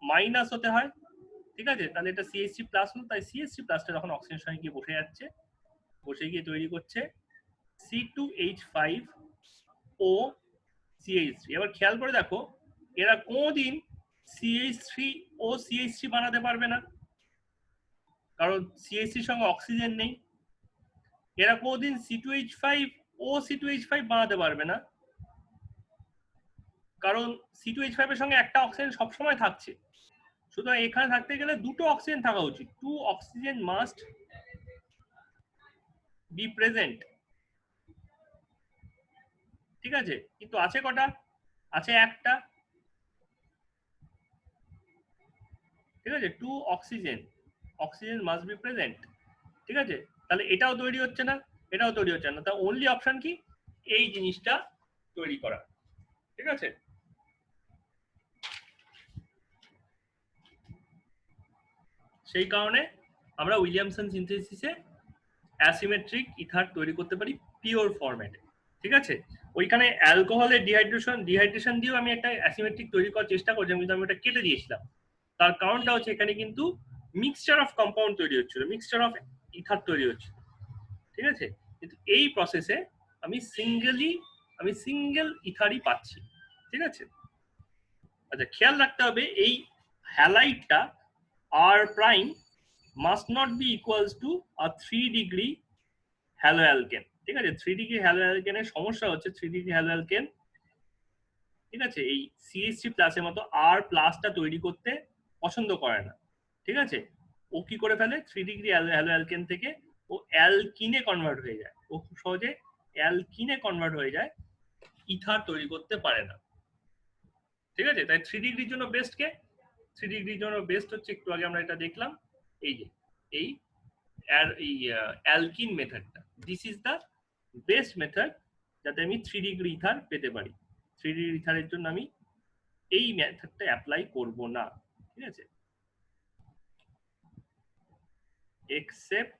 মাইনাস হতে হয়, ঠিক আছে। তাহলে এটা CH3 প্লাস হলো, তাই CH3 প্লাসটা যখন অক্সিজেনের সঙ্গে গিয়ে বসে যাচ্ছে, বসে গিয়ে তৈরি করছে C2H5O CH3। এবার খেয়াল করে দেখো, এরা কোনদিন CH3O CH3 বানাতে পারবে না, কারণ CH3 এর সঙ্গে অক্সিজেন নেই। এরা কোনদিন C2H5O C2H5 বানাতে পারবে না, কারণ C2H5 এর সঙ্গে একটা অক্সিজেন সবসময় থাকছে। সুতরাং এখানে থাকতে গেলে দুটো অক্সিজেন থাকা উচিত, 2 অক্সিজেন মাস্ট বি প্রেজেন্ট, ঠিক আছে। কিন্তু আছে কটা? আছে একটা, ঠিক আছে। 2 অক্সিজেন মাস্ট বি প্রেজেন্ট, ঠিক আছে। তাহলে এটাও তৈরি হচ্ছে না, এটাও তৈরি হচ্ছে না। তা অনলি অপশন কি? এই জিনিসটা তৈরি করা, ঠিক আছে। সেই কারণে আমরা উইলিয়ামসন সিনথেসিসে অ্যাসিমেট্রিক ইথার তৈরি করতে পারি পিওর ফরম্যাটে। ঠিক আছে, ওইখানে অ্যালকোহলের ডিহাইড্রেশন দিয়েও আমি একটা অ্যাসিমেট্রিক তৈরি করার চেষ্টা করছিলাম, কিন্তু আমি ওটা কেটে দিয়েছিলাম। তার কারণটা হচ্ছে এখানে কিন্তু মিক্সচার অফ কম্পাউন্ড তৈরি হচ্ছিল, মিক্সচার অফ ইথার তৈরি হচ্ছিল। ঠিক আছে, কিন্তু এই প্রসেসে আমি সিঙ্গেল ইথারই পাচ্ছি। ঠিক আছে, আচ্ছা খেয়াল রাখতে হবে এই হ্যালাইডটা R prime must not be equals to a 3 degree haloalkane. ঠিক আছে, 3 ডিগ্রি হ্যালো অ্যালকেনের সমস্যা হচ্ছে 3 ডিগ্রি হ্যালো অ্যালকেন, ঠিক আছে, এই CH3 প্লাসের মতো আর প্লাসটা তৈরি করতে পছন্দ করে না। ঠিক আছে, ও কি করে ফেলে 3 ডিগ্রি হ্যালো অ্যালকেন থেকে ও অ্যালকিনে কনভার্ট হয়ে যায়, ও খুব সহজে অ্যালকিনে কনভার্ট হয়ে যায়, ইথার তৈরি করতে পারে না। ঠিক আছে, তাই 3 ডিগ্রির জন্য বেস্ট কে? 3 ডিগ্রির জন্য বেস্ট হচ্ছে, একটু আগে আমরা এটা দেখলাম, এই যে এই অ্যালকিন মেথডটা। This is the best method যাতে আমি 3 ডিগ্রি ইথার পেতে পারি। 3 ডিগ্রি ইথারের জন্য আমি এই মেথডটা অ্যাপ্লাই করব না। ঠিক আছে, এক্সেপ্ট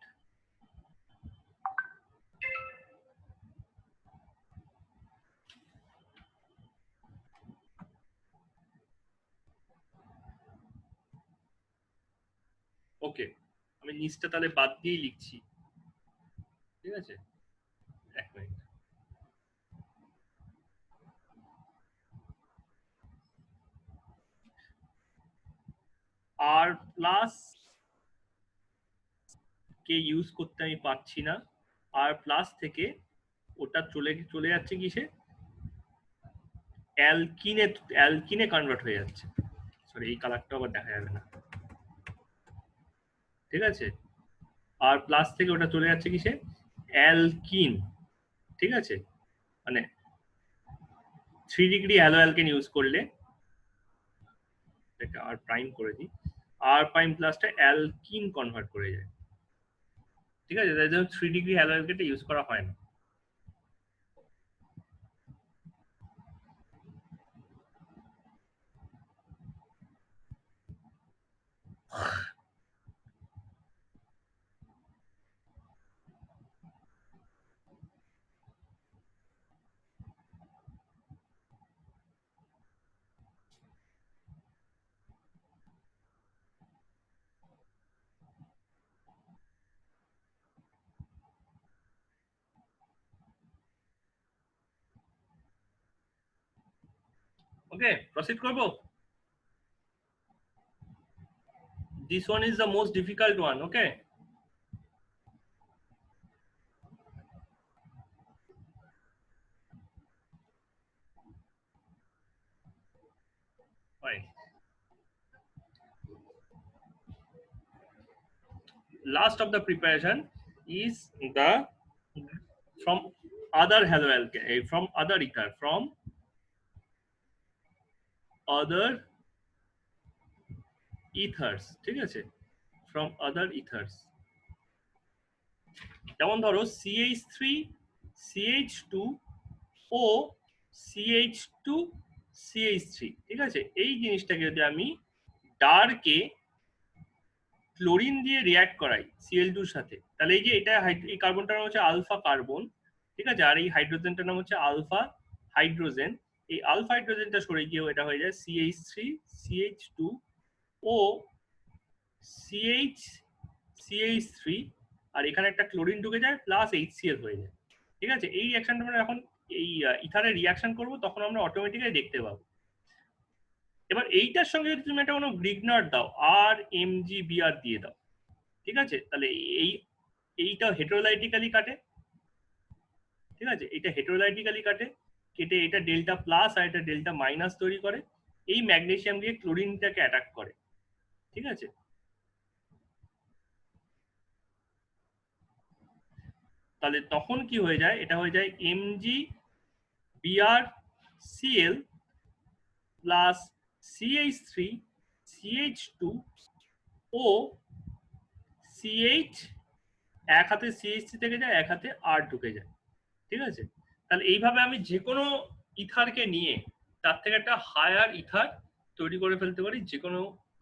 ওকে, আমি নিচটা তাহলে বাদ দিয়েই লিখছি। ঠিক আছে, এক মিনিট। আর প্লাস কে ইউজ করতে আমি পারছি না, আর প্লাস থেকে ওটা চলে যাচ্ছে কিসে, অ্যালকিনে কনভার্ট হয়ে যাচ্ছে। সরি, এই কালারটা আবার দেখা যাবে না। ঠিক আছে, আর প্লাস থেকে ওটা চলে যাচ্ছে কিসে, অ্যালকিন। ঠিক আছে, মানে 3 ডিগ্রি হ্যালো অ্যালকেন ইউজ করলে, এটা আর প্রাইম করে দিই, আর প্রাইম প্লাসটা অ্যালকিন কনভার্ট করে যায়। ঠিক আছে, তাই জন্য 3 ডিগ্রি হ্যালো অ্যালকেনটা ইউজ করা হয় না। ওকে, প্রসিড করব। This one is the most difficult one. Okay, fine. Last of the preparation is the from other halo alkane, from other ether, from other ethers. ঠিক আছে, from other ethers, যেমন ধরো CH3 CH2O CH2 CH3। ঠিক আছে, এই জিনিসটাকে যদি আমি ডার্কে ক্লোরিন দিয়ে রিঅ্যাক্ট করাই Cl2 এর সাথে, তাহলে এই যে এটা এই কার্বনটার নাম হচ্ছে আলফা কার্বন। ঠিক আছে, আর এই হাইড্রোজেনটার নাম হচ্ছে আলফা হাইড্রোজেন। এই আলফা হাইড্রোজেনটা সরে গিয়েও এটা হয়ে যায় CH3 CH2O CH3, আর এখানে একটা ক্লোরিন ঢুকে যায় প্লাস HCl হয়ে যায়। ঠিক আছে, এই রিঅ্যাকশনটা আমরা এখন এই ইথারে রিঅ্যাকশন করব, তখন আমরা অটোমেটিক্যালি দেখতে পাবো। এবার এইটার সঙ্গে যদি তুমি একটা কোনো গ্রিগনার দাও, আর MgBr দিয়ে দাও, ঠিক আছে, তাহলে এইটা হেটেরোলাইটিক্যালি কাটে। ঠিক আছে, এটা হেটেরোলাইটিক্যালি কাটে, কেটে এটা ডেল্টা প্লাস আর এটা ডেল্টা মাইনাস তৈরি করে, এই ম্যাগনেসিয়াম দিয়ে ক্লোরিনটাকে অ্যাটাক করে। ঠিক আছে, তাহলে তখন কি হয়ে যায়, এটা হয়ে যায় MgBrCl plus CH3 CH2O CH, এক হাতে CH3 থেকে যায়, এক হাতে R ঢুকে যায়। ঠিক আছে, তাহলে এইভাবে আমি যে কোনো ইথারকে নিয়ে তার থেকে একটা হায়ার ইথার তৈরি করে ফেলতে পারি, যে কোনো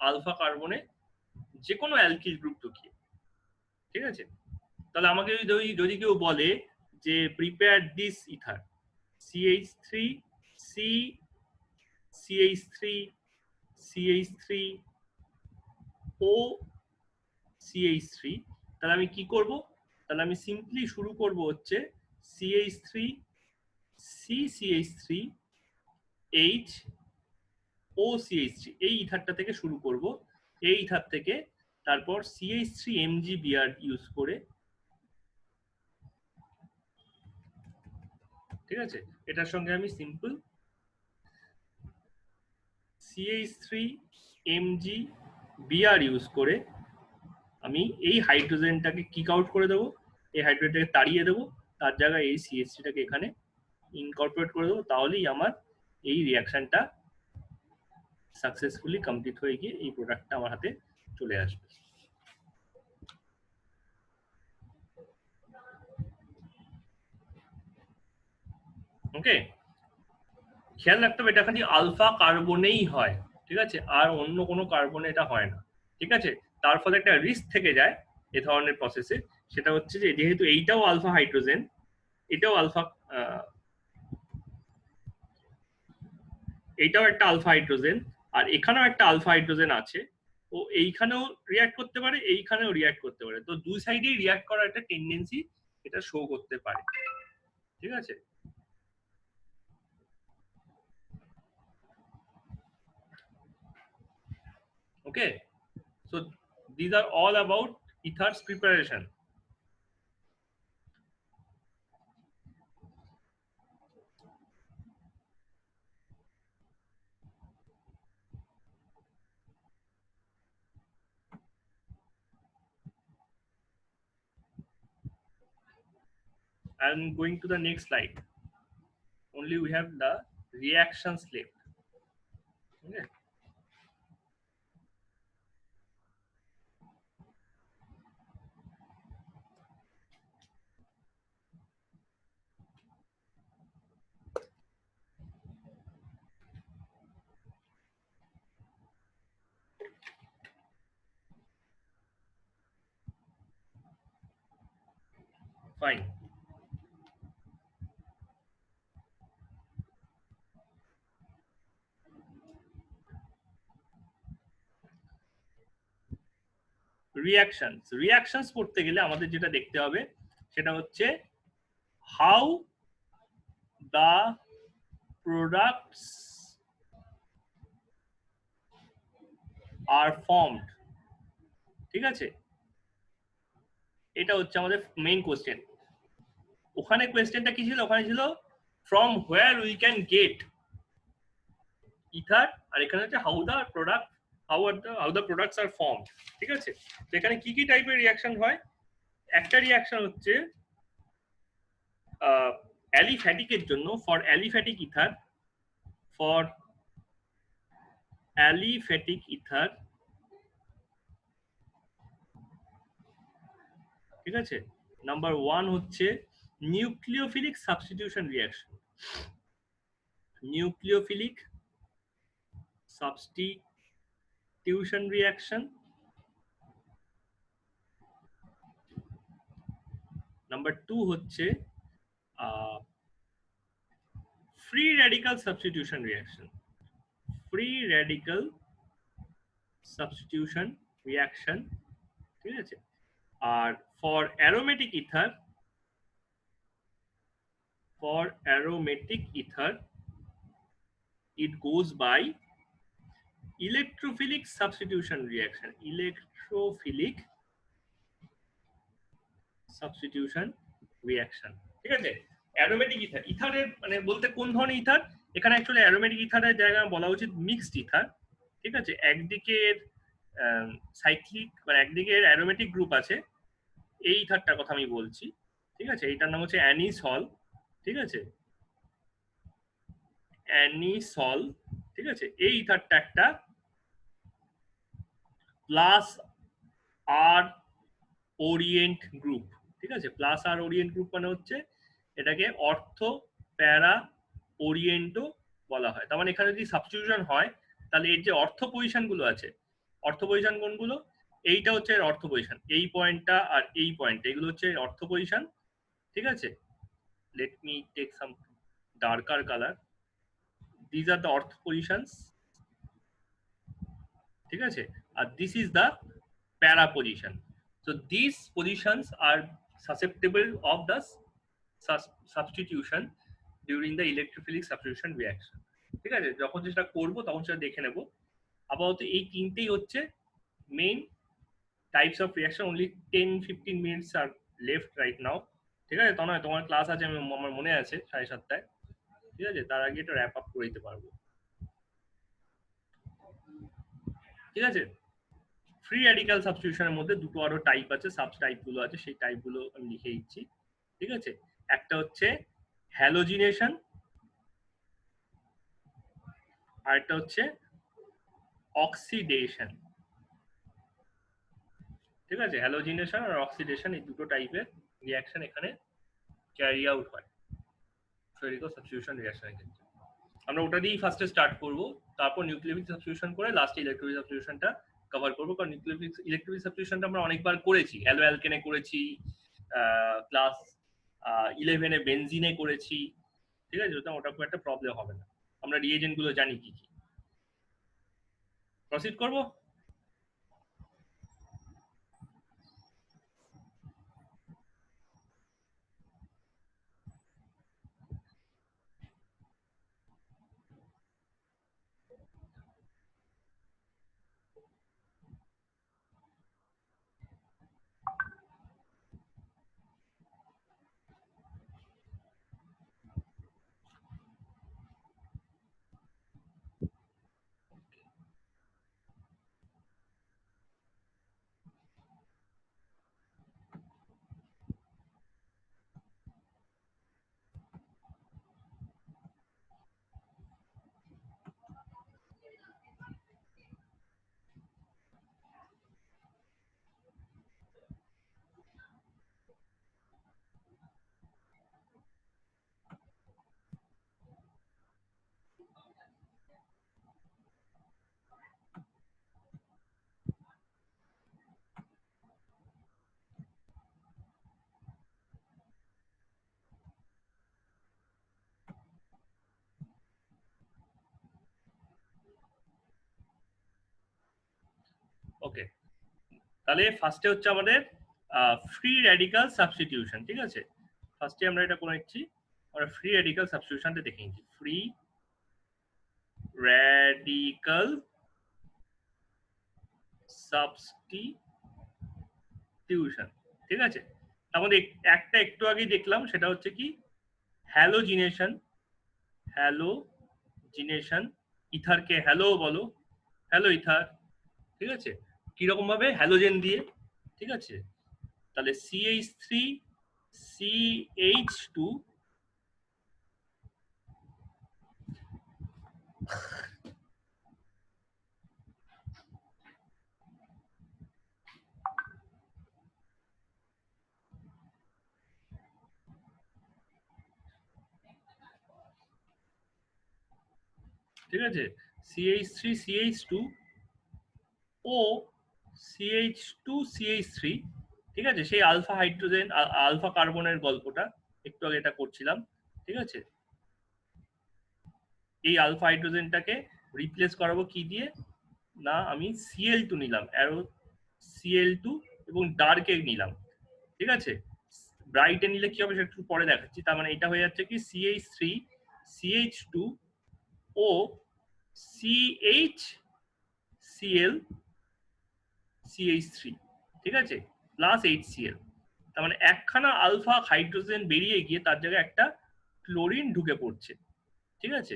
আলফা কার্বনে যে কোনো অ্যালকিল গ্রুপ ঢুকিয়ে, ঠিক আছে? তাহলে আমাকে যদি কেউ বলে যে prepare this ether CH3 C CH3 CH3 O CH3, তাহলে আমি কি করব? তাহলে আমি সিম্পলি শুরু করব হচ্ছে CH3 CH3 H O CH3 এই ইথারটা থেকে শুরু করব। এই ইথার থেকে তারপর CH3 MgBr ইউজ করে, ঠিক আছে? এটার সঙ্গে আমি সিম্পল CH3 MgBr ইউজ করে আমি এই হাইড্রোজেনটাকে কিক আউট করে দেবো, এই হাইড্রোজেনটাকে তাড়িয়ে দেবো, তার জায়গায় এই CH3টাকে এখানে ইনকর্পোরেট করে দেবো, তাহলেই আমার এই রিয়াকশনটা সাকসেসফুলি কমপ্লিট হয়ে গিয়ে এই প্রোডাক্টটা আমার হাতে চলে আসবে। ওকে, খেয়াল রাখতে হবে এটা খালি আলফা কার্বনেই হয়, ঠিক আছে? আর অন্য কোনো কার্বনে এটা হয় না, ঠিক আছে? তার ফলে একটা রিস্ক থেকে যায় এ ধরনের প্রসেসে, সেটা হচ্ছে যে যেহেতু এইটাও আলফা হাইড্রোজেন, এটাও আলফা, এইটাও একটা আলফা হাইড্রোজেন, আর এখানেও একটা আলফা হাইড্রোজেন আছে, ও এইখানেও রিয়াক্ট করতে পারে, এইখানেও রিয়াক্ট করতে পারে, তো দুই সাইডেই রিয়াক্ট করার একটা টেন্ডেন্সি এটা শো করতে পারে, ঠিক আছে? Okay, so these are all about ether's preparation. And going to the next slide, only we have the reactions left. Okay. Fine. Reactions পড়তে গেলে আমাদের যেটা দেখতে হবে সেটা হচ্ছে how the products are formed, ঠিক আছে? এটা হচ্ছে আমাদের মেইন কোশ্চেন। ওখানে কোয়েশ্চেনটা কি ছিল? ওখানে ছিল from where we can get ether, আর এখানে হচ্ছে how the products are formed, ঠিক আছে? তো এখানে কি কি টাইপের রিঅ্যাকশন হয়? একটা রিঅ্যাকশন হচ্ছে অ্যালিফ্যাটিকের জন্য, ফর অ্যালিফ্যাটিক ইথার, ঠিক আছে? নাম্বার 1 হচ্ছে nucleophilic substitution reaction, nucleophilic substitution reaction. Number 2 হচ্ছে free radical substitution reaction, free radical substitution reaction, ঠিক আছে? আর for aromatic ether, it goes by electrophilic substitution reaction, electrophilic substitution reaction, ঠিক আছে? Aromatic ইথারের মানে বলতে কোন ধরনের ইথার? এখানে অ্যাকচুয়ালি অ্যারোমেটিক ইথারের জায়গায় বলা উচিত মিক্সড ইথার, ঠিক আছে? একদিকের সাইক্লিক মানে একদিকের অ্যারোমেটিক গ্রুপ আছে, এই ইথারটার কথা আমি বলছি, ঠিক আছে? এইটার নাম হচ্ছে অ্যানিসল, ঠিক আছে? অ্যানিসল, ঠিক আছে? এই ইথারটা একটা প্লাস আর ওরিয়েন্ট গ্রুপ, ঠিক আছে? প্লাস আর ওরিয়েন্ট গ্রুপ মানে হচ্ছে এটাকে অর্থ প্যারা ওরিয়েন্টও বলা হয়। তার মানে এখানে যদি সাবস্টিটিউশন হয় তাহলে এর যে অর্থ পজিশন গুলো আছে, অর্থ পজিশন কোনগুলো? এইটা হচ্ছে এর অর্থ পজিশন, এই পয়েন্টটা আর এই পয়েন্ট, এগুলো হচ্ছে অর্থ পজিশন। ঠিক আছে, let me take some darker colour, this are the ortho positions. ঠিক আছে, আর this is the para position. So this positions are susceptible of the substitution during the electrophilic substitution reaction. ঠিক আছে, যখন যেটা করবো তখন সেটা দেখে নেব। আপাতত এই তিনটেই হচ্ছে main types of reaction. Only 10-15 minutes are left right now. ঠিক আছে, তখন তোমার ক্লাস আছে, আমার মনে আছে 7:30। ঠিক আছে, তার আগে এটা র্যাপ আপ করে দিতে পারবো। ঠিক আছে, ফ্রি র্যাডিক্যাল সাবস্টিটিউশনের মধ্যে দুটো আরো টাইপ আছে, সাব টাইপ গুলো আছে, সেই টাইপ গুলো আমি লিখে দিচ্ছি। ঠিক আছে, একটা হচ্ছে হ্যালোজিনেশন, আর একটা হচ্ছে অক্সিডেশন। ঠিক আছে, হ্যালোজিনেশন আর অক্সিডেশন, এই দুটো টাইপের রিঅ্যাকশন এখানে ক্যারি আউট হয় স্ফেরিক্যাল সাবস্টিটিউশন রিঅ্যাকশনের ক্ষেত্রে। আমরা ওটা দিয়েই ফার্স্টে স্টার্ট করব, তারপর নিউক্লিওফিলিক সাবস্টিটিউশন করে লাস্টে ইলেকট্রোফিলিক সাবস্টিটিউশনটা কভার করব। কারণ ইলেকট্রোফিলিক সাবস্টিটিউশনটা আমরা অনেকবার করেছি, অ্যালো অ্যালকেনে করেছি, ক্লাস 11-এ বেনজিনে করেছি। ঠিক আছে, ওটা খুব একটা প্রবলেম হবে না, আমরা রিএজেন্ট গুলো জানি কি কি। প্রসিড করব। ওকে, তাহলে ফার্স্টে হচ্ছে আমাদের ফ্রি র্যাডিক্যাল সাবস্টিটিউশন। ঠিক আছে, ফার্স্টে আমরা এটা করে নিচ্ছি, আমরা ফ্রি র্যাডিক্যাল সাবস্টিটিউশনটা দেখে নিচ্ছি। Free radical substitution. ঠিক আছে, আমাদের একটা একটু আগেই দেখলাম, সেটা হচ্ছে কি হ্যালোজিনেশন। হ্যালোজিনেশন, ইথারকে হ্যালো বলো, হ্যালো ইথার। ঠিক আছে, কিরকম ভাবে? হ্যালোজেন দিয়ে। ঠিক আছে, তাহলে CH3 CH2 ঠিক আছে, CH3 CH2 ও CH2 CH3। ঠিক আছে, সেই আলফা হাইড্রোজেন আলফা কার্বনের গল্পটা একটু আগে এটা করছিলাম। ঠিক আছে, এই আলফা হাইড্রোজেনটাকে রিপ্লেস করাবো কি দিয়ে? না, আমি Cl2 নিলাম, অ্যারো Cl2 এবং ডার্কে নিলাম। ঠিক আছে, ব্রাইটে নিলে কি হবে সেটা একটু পরে দেখাচ্ছি। তার মানে এটা হয়ে যাচ্ছে কি CH3 CH2 ও CHCl CH3। ঠিক আছে, প্লাস HCl। তার মানে একখানা আলফা হাইড্রোজেন বেরিয়ে গিয়ে তার জায়গায় একটা ক্লোরিন ঢুকে পড়ছে। ঠিক আছে,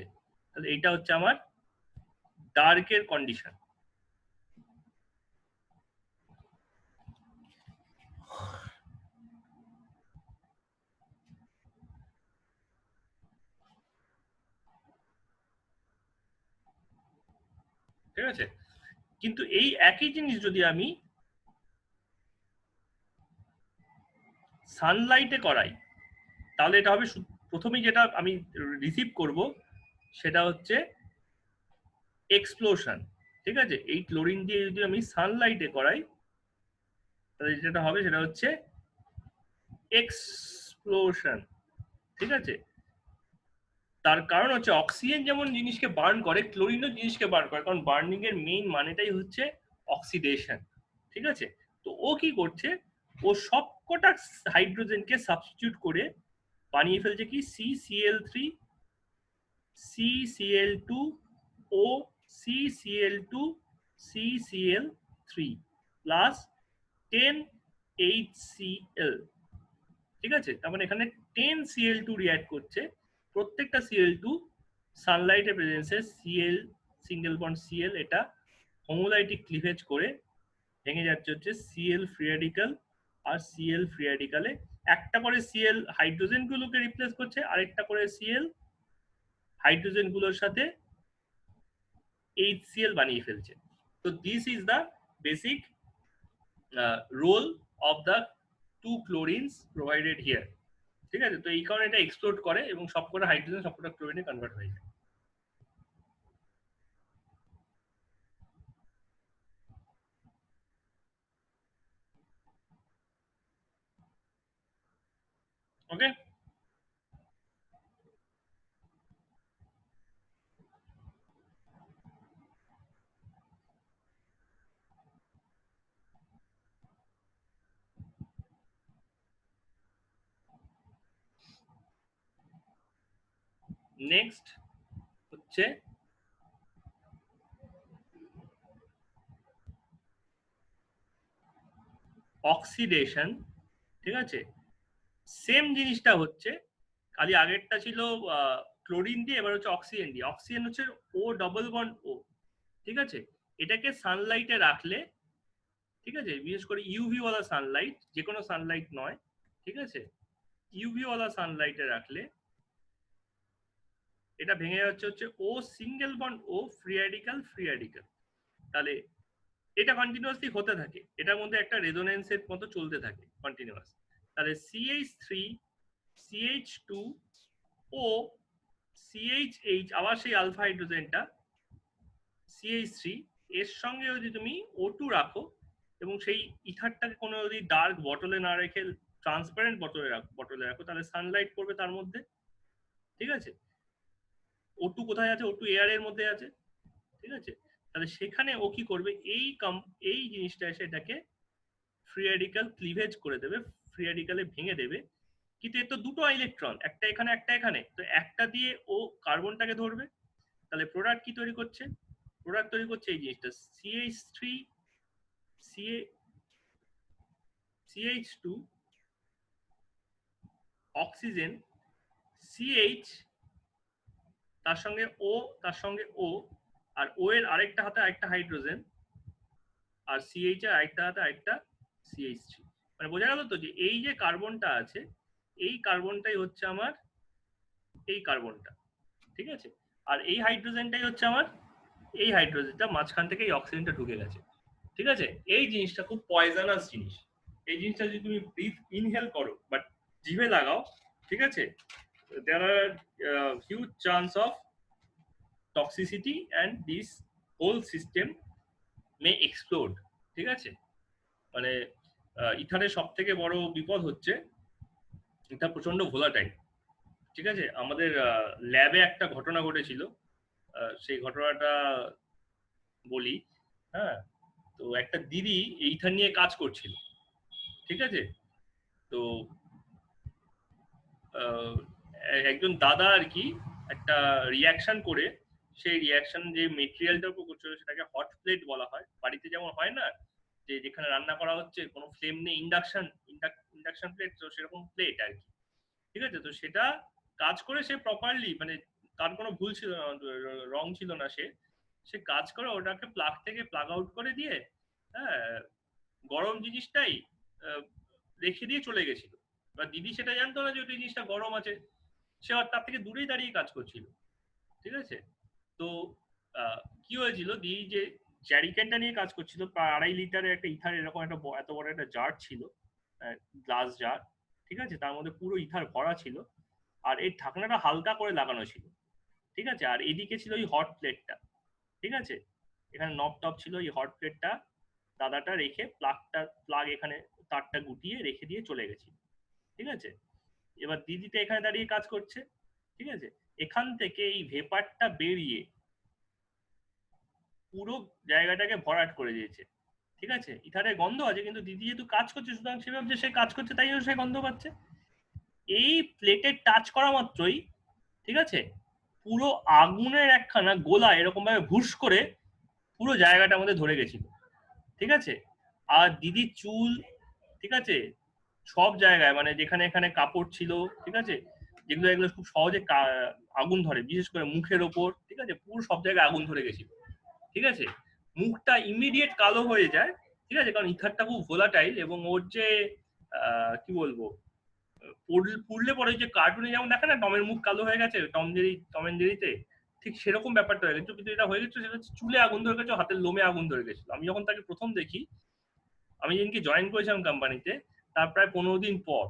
তাহলে এইটা হচ্ছে আমার ডার্কের কন্ডিশন। ঠিক আছে, কিন্তু এই একই জিনিস যদি আমি সানলাইটে করাই, তাহলে এটা হবে প্রথমেই যেটা আমি রিসিভ করব সেটা হচ্ছে এক্সপ্লোশন। ঠিক আছে, এই ক্লোরিন দিয়ে যদি আমি সানলাইটে করাই তাহলে যেটা হবে সেটা হচ্ছে এক্সপ্লোশন। ঠিক আছে, তার কারণ হচ্ছে অক্সিজেন যেমন জিনিসকে বার্ন করে, ক্লোরিনও জিনিসকে বার্ন করে, কারণ বার্নিং এর মেইন মানেটাই হচ্ছে অক্সিডেশন। ঠিক আছে, তো ও কি করছে, ও সবকটা হাইড্রোজেনকে সাবস্টিটিউট করে বানিয়ে ফেলছে কি CCl3 CCl2 O CCl2 CCl3 plus 10HCl। ঠিক আছে, তার মানে এখানে 10Cl2 রিঅ্যাক্ট করছে, প্রত্যেকটা Cl2 সানলাইটের প্রেজেন্সে Cl single bond Cl এটা হোমোলাইটিক ক্লিভেজ করে ভেঙে যাচ্ছে হচ্ছে Cl ফ্রি রেডিক্যাল, আর Cl ফ্রি রেডিক্যালে একটা করে Cl হাইড্রোজেন গুলোকে রিপ্লেস করছে, আরেকটা করে Cl হাইড্রোজেন গুলোর সাথে HCl বানিয়ে ফেলছে। তো this is the basic role of the two chlorines provided here. ঠিক আছে, তো এই কারণে এটা এক্সপ্লোড করে এবং সবকটা হাইড্রোজেন সবকটা ক্লোরিনে কনভার্ট হয়ে যায়। ওকে, নেক্সট হচ্ছে অক্সিডেশন। ঠিক আছে, সেম জিনিসটা হচ্ছে, খালি আগেরটা ছিল ক্লোরিন দিয়ে, এবার হচ্ছে অক্সিজেন দিয়ে। অক্সিজেন হচ্ছে ও ডবল বন্ড ও। ঠিক আছে, এটাকে সানলাইটে রাখলে, ঠিক আছে, বিশেষ করে ইউভি ওয়ালা সানলাইট, যে কোনো সানলাইট নয়, ঠিক আছে, ইউভি ওয়ালা সানলাইটে রাখলে এটা ভেঙে যাচ্ছে হচ্ছে ও সিঙ্গেল বন্ড ও ফ্রি রেডিক্যাল ফ্রি রেডিক্যাল। তাহলে এটা কন্টিনিউয়াসলি হতে থাকে, এটার মধ্যে একটা রেজোনেন্সের মতো চলতে থাকে কন্টিনিউয়াস। তাহলে CH3 CH2 ও CHH, আবার সেই আলফা হাইড্রোজেনটা CH3 এর সঙ্গে যদি তুমি O2 রাখো এবং সেই ইথারটাকে কোনো যদি ডার্ক বটলে না রেখে ট্রান্সপারেন্ট বটলে রাখো, তাহলে সানলাইট পড়বে তার মধ্যে। ঠিক আছে, O2 কোথায় আছে, O2 এয়ার এর মধ্যে আছে। ঠিক আছে, তাহলে সেখানে ও কি করবে, এই জিনিসটা এসে এটাকে ফ্রি রেডিক্যাল ক্লিভেজ করে দেবে, ফ্রি রেডিক্যালে ভেঙে দেবে। কিন্তু এর তো দুটো ইলেকট্রন, একটা এখানে একটা এখানে, তো একটা দিয়ে ও কার্বনটাকে ধরবে। তাহলে প্রোডাক্ট কি তৈরি করছে, প্রোডাক্ট তৈরি করছে এই জিনিসটা CH3 CH2 অক্সিজেন CH, তার সঙ্গে ও, তার সঙ্গে ও, আর ও এর আরেকটা হাতে আরেকটা হাইড্রোজেন, আর CH এর আরেকটা হাতে আরেকটা CH3। মানে বোঝা গেল তো যে এই যে কার্বনটা আছে, এই কার্বনটাই হচ্ছে আমার এই কার্বনটা। ঠিক আছে, আর এই হাইড্রোজেনটাই হচ্ছে আমার এই হাইড্রোজেনটা, মাঝখান থেকে এই অক্সিজেনটা ঢুকে গেছে। ঠিক আছে, এই জিনিসটা খুব পয়জনাস জিনিস। এই জিনিসটা যদি তুমি ব্রিথ ইনহেল করো বাট জিভে লাগাও, ঠিক আছে, there are huge chance of toxicity and this whole system may explode। ঠিক আছে, মানে ইথারের সব থেকে বড় বিপদ হচ্ছে এটা প্রচন্ড ভোলাটাইল। ঠিক আছে, আমাদের ল্যাবে একটা ঘটনা ঘটেছিল, সেই ঘটনাটা বলি। হ্যাঁ, তো একটা দিদি ইথার নিয়ে কাজ করছিল। ঠিক আছে, তো একজন দাদা আর কি একটা রিয়াকশন করে, সেই রিয়াকশন যে মেটেরিয়ালটার উপর করছিল সেটাকে হট প্লেট বলা হয়। বাড়িতে যেমন হয় না যে যেখানে রান্না করা হচ্ছে কোনো ফ্লেম নেই, ইন্ডাকশন প্লেট, তো সেরকম প্লেট আর কি। ঠিক আছে, তো সেটা কাজ করে সে প্রপারলি, মানে তার কোনো ভুল ছিল না, রং ছিল না, সে সে কাজ করে ওটাকে প্লাগ থেকে প্লাগ আউট করে দিয়ে, হ্যাঁ, গরম জিনিসটাই রেখে দিয়ে চলে গেছিল। বা দিদি সেটা জানতো না যে ওই জিনিসটা গরম আছে, সে আর তার থেকে দূরেই দাঁড়িয়ে কাজ করছিল। ঠিক আছে, তো কি হয়েছিল, দিদি যে জ্যারিকেনটা নিয়ে কাজ করছিল, প্রায় 2.5 লিটারের একটা ইথার, এরকম একটা এত বড় একটা জার ছিল, গ্লাস জার। ঠিক আছে, তার মধ্যে পুরো ইথার ভরা ছিল, আর এই ঢাকনাটা হালকা করে লাগানো ছিল। ঠিক আছে, আর এদিকে ছিল ওই হট প্লেটটা। ঠিক আছে, এখানে নব টপ ছিল, এই হট প্লেটটা দাদাটা রেখে প্লাগ এখানে তারটা গুটিয়ে রেখে দিয়ে চলে গেছি, ঠিক আছে। এবার দিদিটা এখানে দাঁড়িয়ে কাজ করছে, ঠিক আছে। এখান থেকে এই ভেপারটা বেরিয়ে পুরো জায়গাটাকে ভরাট করে দিয়েছে, ঠিক আছে। ইথারের গন্ধ আছে, কিন্তু দিদি যেহেতু কাজ করছে সুতরাং সে ভাবছে সে কাজ করছে, তাই জন্য সে গন্ধ পাচ্ছে। এই প্লেটে টাচ করা মাত্রই, ঠিক আছে, পুরো আগুনের একখানা গোলা এরকম ভাবে ভুস করে পুরো জায়গাটার মধ্যে ধরে গেছিল, ঠিক আছে। আর দিদির চুল, ঠিক আছে, সব জায়গায় মানে যেখানে এখানে কাপড় ছিল, ঠিক আছে, যেগুলো এগুলো খুব সহজে আগুন ধরে, বিশেষ করে মুখের ওপর, ঠিক আছে, পুরো সব জায়গায় আগুন ধরে গেছিল, ঠিক আছে। মুখটা ইমিডিয়েট কালো হয়ে যায়, ঠিক আছে, কারণ ইথারটা খুব ভোলাটাইল এবং ওর যে কি বলবো, পুড়লে পরে যে কার্টুনে যেমন দেখে না টমের মুখ কালো হয়ে গেছে টম এন্ড জেরিতে, ঠিক সেরকম ব্যাপারটা হয়ে গেছে। কিন্তু এটা হয়ে গেছে সেটা হচ্ছে চুলে আগুন ধরে গেছে, হাতের লোমে আগুন ধরে গেছিল। আমি যখন তাকে প্রথম দেখি, আমি যেদিনকে জয়েন করেছিলাম কোম্পানিতে, তার প্রায় 15 দিন পর,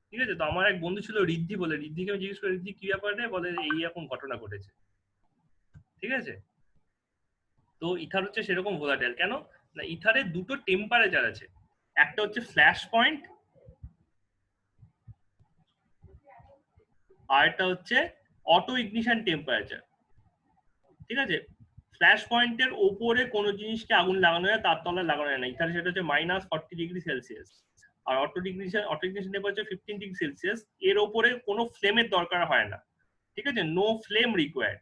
ঠিক আছে। তো আমার এক বন্ধু ছিল রিদ্ধি বলে, রিদ্ধিকে আমি জিজ্ঞেস করি রিদ্ধি কি ব্যাপার রে, বলে এই রকম ঘটনা ঘটেছে, ঠিক আছে। তো ইথার হচ্ছে সেরকম ভোলাটাইল। কেন না, ইথারের দুটো টেম্পারেচার আছে, একটা হচ্ছে ফ্ল্যাশ পয়েন্ট, আর একটা হচ্ছে অটো ইগনিশন টেম্পারেচার, ঠিক আছে। ফ্ল্যাশ পয়েন্টের ওপরে কোনো জিনিসকে আগুন লাগানো যায়, তার তলায় লাগানো যায় না। ইথারে সেটা হচ্ছে -40°C। আর অটো ইগনিশন টেম্পারেচার 15°C। এর ওপরে কোনো ফ্লেমের দরকার হয় না, ঠিক আছে, নো ফ্লেম রিকোয়ার্ড।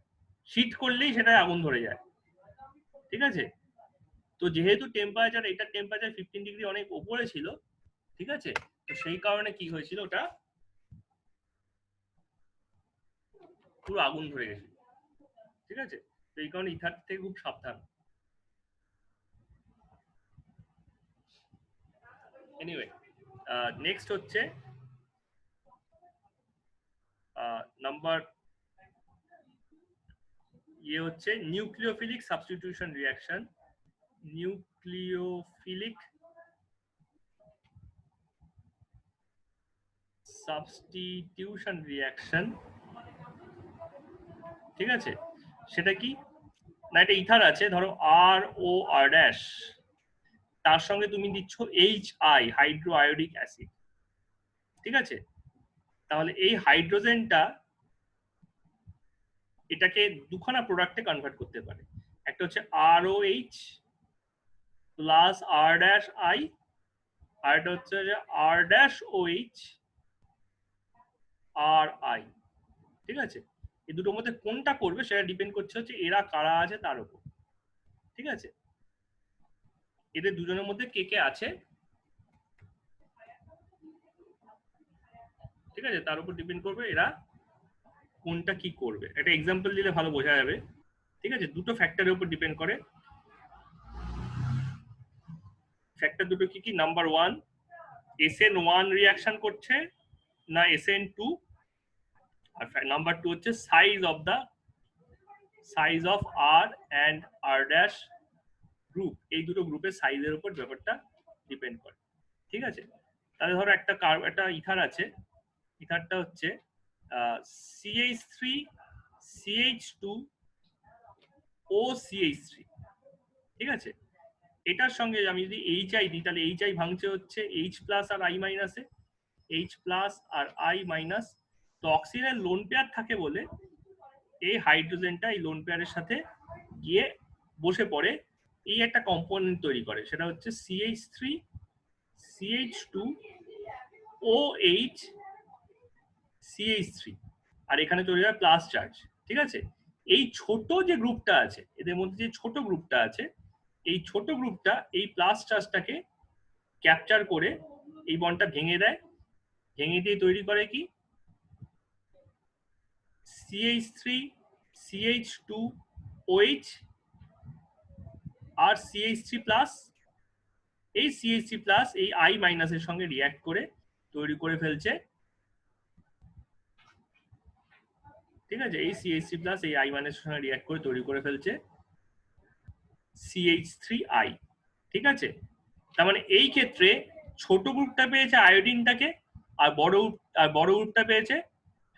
হিট করলেই সেটা আগুন ধরে যায়, ঠিক আছে। তো যেহেতু টেম্পারেচার, এটার টেম্পারেচার 15° অনেক উপরে ছিল, ঠিক আছে, তো সেই কারণে কি হয়েছিল, ওটা পুরো আগুন ধরে গেছিল, ঠিক আছে। তো এই কারণে ইথার থেকে খুব সাবধান। এনিওয়ে, নেক্সট হচ্ছে নাম্বার ইয়ে হচ্ছে nucleophilic substitution reaction. Nucleophilic substitution reaction, ঠিক আছে। সেটা কি না, এটা ইথার আছে, ধরো ROR', তার সঙ্গে তুমি দিচ্ছ HI, হাইড্রো আয়োডিক অ্যাসিড, ঠিক আছে। তাহলে এই হাইড্রোজেনটা এটাকে দুখানা প্রোডাক্টে কনভার্ট করতে পারে। একটা হচ্ছে ROH প্লাস R', আর এটা হচ্ছে R'OH RI, ঠিক আছে। এই দুটোর মধ্যে কোনটা করবে সেটা ডিপেন্ড করছে হচ্ছে এরা কারা আছে তার উপর, ঠিক আছে। এদের দুজনের মধ্যে কে কে আছে, ঠিক আছে, তার উপর ডিপেন্ড করবে এরা কোনটা কি করবে। একটা এক্সাম্পল দিলে ভালো বোঝা যাবে, ঠিক আছে। দুটো ফ্যাক্টরের উপর ডিপেন্ড করে। ফ্যাক্টর দুটো কি কি, নাম্বার 1 SN1 রিঅ্যাকশন করছে না SN2, আর নাম্বার 2 হচ্ছে size of R and R' group. এই দুটো গ্রুপের সাইজের উপর ব্যাপারটা ডিপেন্ড করে, ঠিক আছে। তাহলে ধরো একটা ইথার আছে, ইথারটা হচ্ছে CH3 CH2 OCH3, ঠিক আছে। এটার সঙ্গে আমি যদি HI দিই, তাহলে HI ভাঙছে হচ্ছে H+ R I- A, H+ R I-। তো অক্সিজেনের লোন পেয়ার থাকে বলে এই হাইড্রোজেনটা এই লোন পেয়ারের সাথে গিয়ে বসে পড়ে, এই একটা কম্পোনেন্ট তৈরি করে, সেটা হচ্ছে CH3 CH2 OH CH3, আর এখানে চলে যায় প্লাস চার্জ, ঠিক আছে। এই ছোট যে গ্রুপটা আছে, এদের মধ্যে যে ছোট গ্রুপটা আছে, এই ছোট গ্রুপটা এই প্লাস চার্জটাকে ক্যাপচার করে এই বন্ডটা ভেঙে দেয়, ভেঙে দিয়ে তৈরি করে কি CH3 CH2 OH আর CH3+। এই CH3+ এই I- এর সঙ্গে রিঅ্যাক্ট করে তৈরি করে ফেলছে, ঠিক আছে। এই CH3+ এই I- এর সঙ্গে রিঅ্যাক্ট করে তৈরি করে ফেলছে CH3I, ঠিক আছে। তার মানে এই ক্ষেত্রে ছোট গ্রুপটা পেয়েছে আয়োডিনটাকে, আর বড় গ্রুপটা পেয়েছে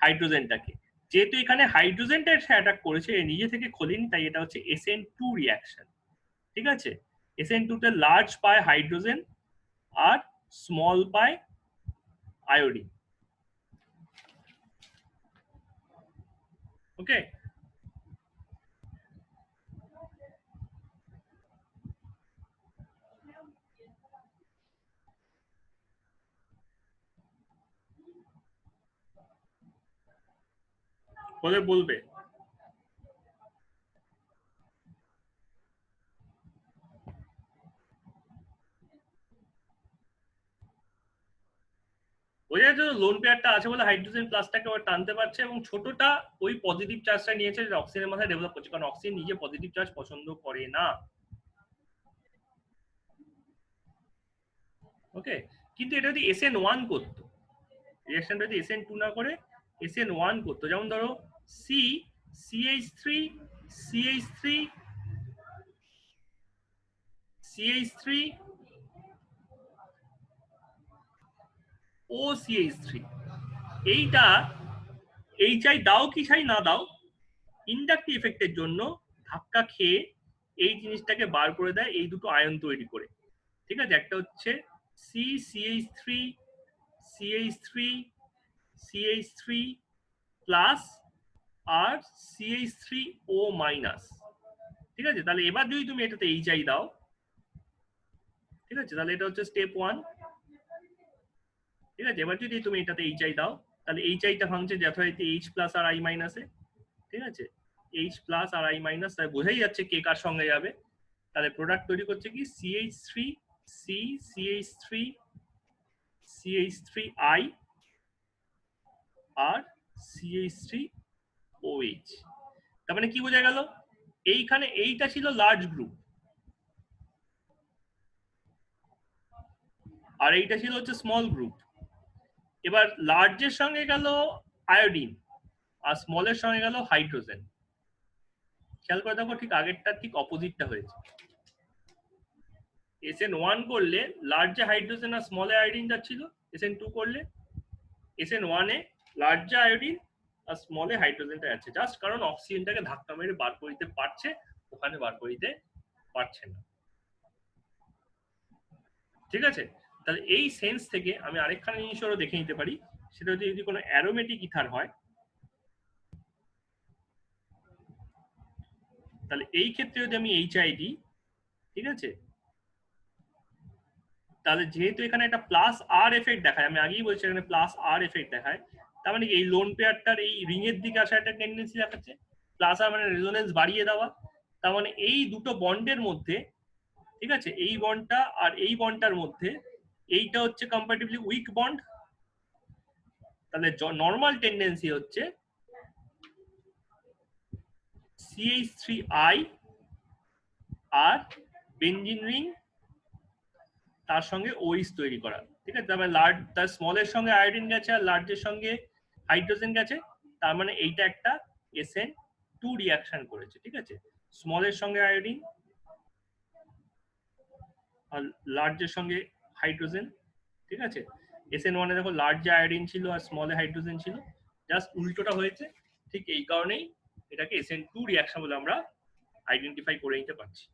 হাইড্রোজেনটাকে। যেহেতু এখানে হাইড্রোজেনটা অ্যাটাক করেছে, নিজে থেকে খোলেনি, তাই এটা হচ্ছে SN2 রিঅ্যাকশন, ঠিক আছে। SN2 তে লার্জ পায় হাইড্রোজেন আর স্মল পায় আয়োডিন। ওকে, বলে বলবে। বোঝা যাচ্ছে লোন পেয়ারটা আছে বলে হাইড্রোজেন প্লাসটাকে আবার টানতে পারছে, এবং ছোটটা ওই পজিটিভ চার্জটা নিয়েছে যেটা অক্সিজেনের মাথায় ডেভেলপ করছে, কারণ অক্সিজেন নিজে পজিটিভ চার্জ পছন্দ করে না। ওকে, কিন্তু এটা যদি SN1 করতো, রিঅ্যাকশনটা যদি SN2 না করে SN1 করতো, যেমন ধরো C CH3 CH3 CH3 OCH3, এইটা HI দাও কি ছাই না দাও, ইন্ডাকটিভ ইফেক্টের জন্য ধাক্কা খেয়ে এই জিনিসটাকে বার করে দেয় এই দুটো আয়ন তৈরি করে। ঠিক আছে, একটা হচ্ছে CH3 CH3 CH3 প্লাস আর CH3O মাইনাস। ঠিক আছে, তাহলে এবার যদি তুমি এটাতে HI দাও, ঠিক আছে, তাহলে এটা হচ্ছে স্টেপ 1। ঠিক আছে, এবার যদি তুমি এটাতে HI দাও, তাহলে HIটা ভাঙছে যথারীতি H প্লাস আর I মাইনাসে। ঠিক আছে, H প্লাস আর I মাইনাস, তাই বোঝাই যাচ্ছে কে কার সঙ্গে যাবে। তাহলে প্রোডাক্ট তৈরি করছে কি CH3 C CH3 CH3I আর CH3OH। তার মানে কি বোঝা গেল, এইখানে এইটা ছিল লার্জ গ্রুপ আর এইটা ছিল হচ্ছে স্মল গ্রুপ। এবার লার্জের সঙ্গে গেল আয়োডিন আর স্মলের সঙ্গে গেল হাইড্রোজেন। খেয়াল করে দেখো, ঠিক আগেরটা ঠিক অপোজিটটা হয়েছে। SN1 করলে লার্জে হাইড্রোজেন আর স্মলে আয়োডিন যাচ্ছিল, SN2 করলে SN1 এ লার্জে আয়োডিন আর স্মলে হাইড্রোজেনটা যাচ্ছে, জাস্ট কারণ অক্সিজেনটাকে ধাক্কা মেরে বার করিতে পারছে, ওখানে বার করিতে পারছে না। ঠিক আছে, তাহলে এই সেন্স থেকে আমি আরেকখানা জিনিসও দেখে নিতে পারি, সেটা হচ্ছে যদি কোনো অ্যারোমেটিক ইথার হয়, তাহলে এই ক্ষেত্রে যদি আমি HI দিই, ঠিক আছে, তাহলে যেহেতু এখানে একটা প্লাস আর এফেক্ট দেখায়, আমি আগেই বলছি এখানে প্লাস আর এফেক্ট দেখায়, তার মানে এই লোন পেয়ারটার এই রিং এর দিকে আসা একটা টেন্ডেন্সি দেখাচ্ছে। প্লাস আর মানে রেজোনেন্স বাড়িয়ে দেওয়া, তার মানে এই দুটো বন্ডের মধ্যে, ঠিক আছে, এই বন্ডটা আর এই বন্ডটার মধ্যে এইটা হচ্ছে কম্পারেটিভলি উইক বন্ড। তাহলে নর্মাল টেন্ডেন্সি হচ্ছে CH3I আর বেনজিন রিং তার সঙ্গে OH তৈরি করা। ঠিক আছে, তার লার্জ তার স্মলের সঙ্গে আয়োডিন গেছে আর লার্জের সঙ্গে হাইড্রোজেন গেছে, তার মানে এইটা একটা SN2 রিঅ্যাকশন করেছে। ঠিক আছে, স্মলের সঙ্গে আয়োডিন আর লার্জের সঙ্গে হাইড্রোজেন। ঠিক আছে, SN1 এ দেখো লার্জে আয়োডিন ছিল আর স্মলে হাইড্রোজেন ছিল, জাস্ট উল্টোটা হয়েছে। ঠিক এই কারণেই এটাকে SN2 রিঅ্যাকশন বলে আমরা আইডেন্টিফাই করে নিতে পারছি।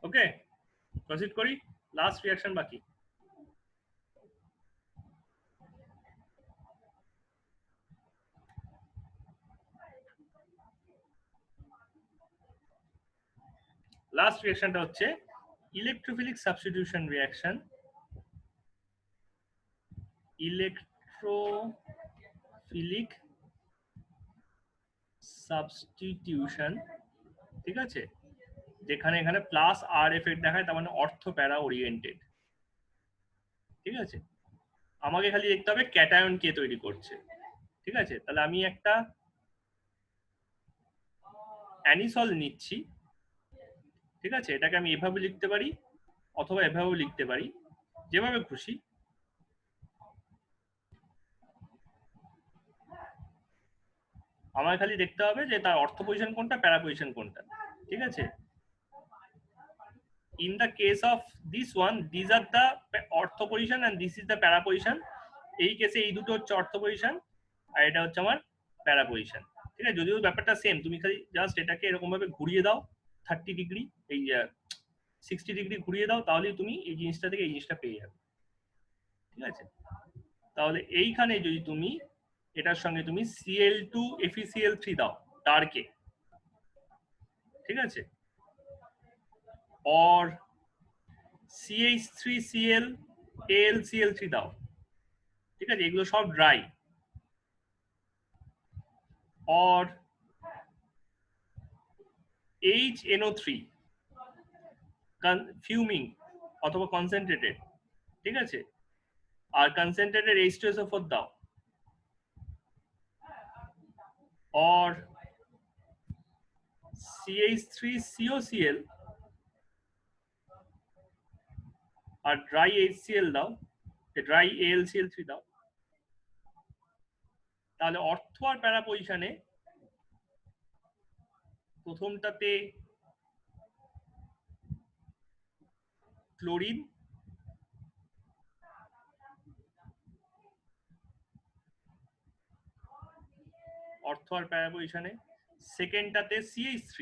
ওকে, প্রসিড করি, লাস্ট রিঅ্যাকশন বাকি। লাস্ট রিঅ্যাকশনটা হচ্ছে electrophilic substitution reaction. Electrophilic substitution, ঠিক আছে, যেখানে এখানে প্লাস আর এফেক্ট দেখায়, তার মানে অর্থ প্যারা ওরিয়েন্টেড। ঠিক আছে, আমাকে খালি দেখতে হবে ক্যাটায়ন কে তৈরি করছে। ঠিক আছে, তাহলে আমি একটা অ্যানিসল নিচ্ছি। ঠিক আছে, এটাকে আমি এভাবে লিখতে পারি অথবা এভাবেও লিখতে পারি। যেভাবে খুশি। আমার খালি দেখতে হবে যে তার অর্থ পজিশন কোনটা, প্যারা পজিশন কোনটা, ঠিক আছে? In the case of this one, these are the ortho position and this is the para position. এই কেসে এই দুটো হচ্ছে অর্থ পজিশন আর এটা হচ্ছে আমার প্যারা পজিশন, ঠিক আছে? যদিও ব্যাপারটা সেম, তুমি খালি জাস্ট এটাকে এরকম ভাবে ঘুরিয়ে দাও 30 ডিগ্রি, এই 60 ডিগ্রি ঘুরিয়ে দাও, তাহলেই তুমি এই জিনিসটা থেকে এই জিনিসটা পেয়ে যাবে, ঠিক আছে? তাহলে এইখানে যদি তুমি এটার সঙ্গে তুমি Cl2 FeCl3 দাও ডার্কে, ঠিক আছে, or CH3Cl AlCl3 দাও, ঠিক আছে, এগুলো সব ড্রাই, or HNO3 ফিউমিং অথবা কনসেন্ট্রেটেড, ঠিক আছে, আর কনসেন্ট্রেটেড H2SO4 দাও, or CH3COCl আর ড্রাই HCl দাও, ড্রাই AlCl3 দাও, তাহলে অর্থ আর প্যারা পজিশনে প্রথমটাতে ক্লোরিন, অর্থ আর প্যারা পজিশনে, সেকেন্ডটাতে CH3,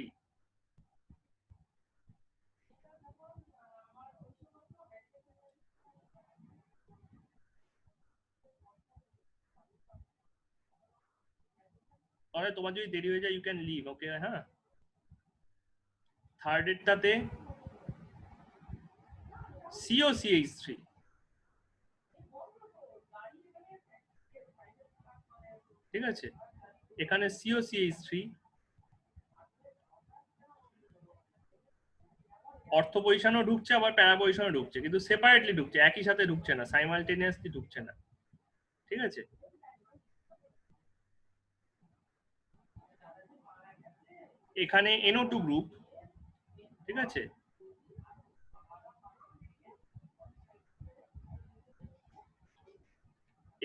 তাহলে তোমার যদি দেরি হয়ে যায় ইউ ক্যান লিভ, ওকে? হ্যাঁ, থার্ড এরটাতে COCH3, ঠিক আছে, এখানে COCH3 অর্থ পজিশনও ঢুকছে আবার প্যারা পজিশনও ঢুকছে, কিন্তু সেপারেটলি ঢুকছে, একই সাথে ঢুকছে না, সাইমালটেনিয়াসলি ঢুকছে না, ঠিক আছে? এখানে NO2 গ্রুপ, ঠিক আছে,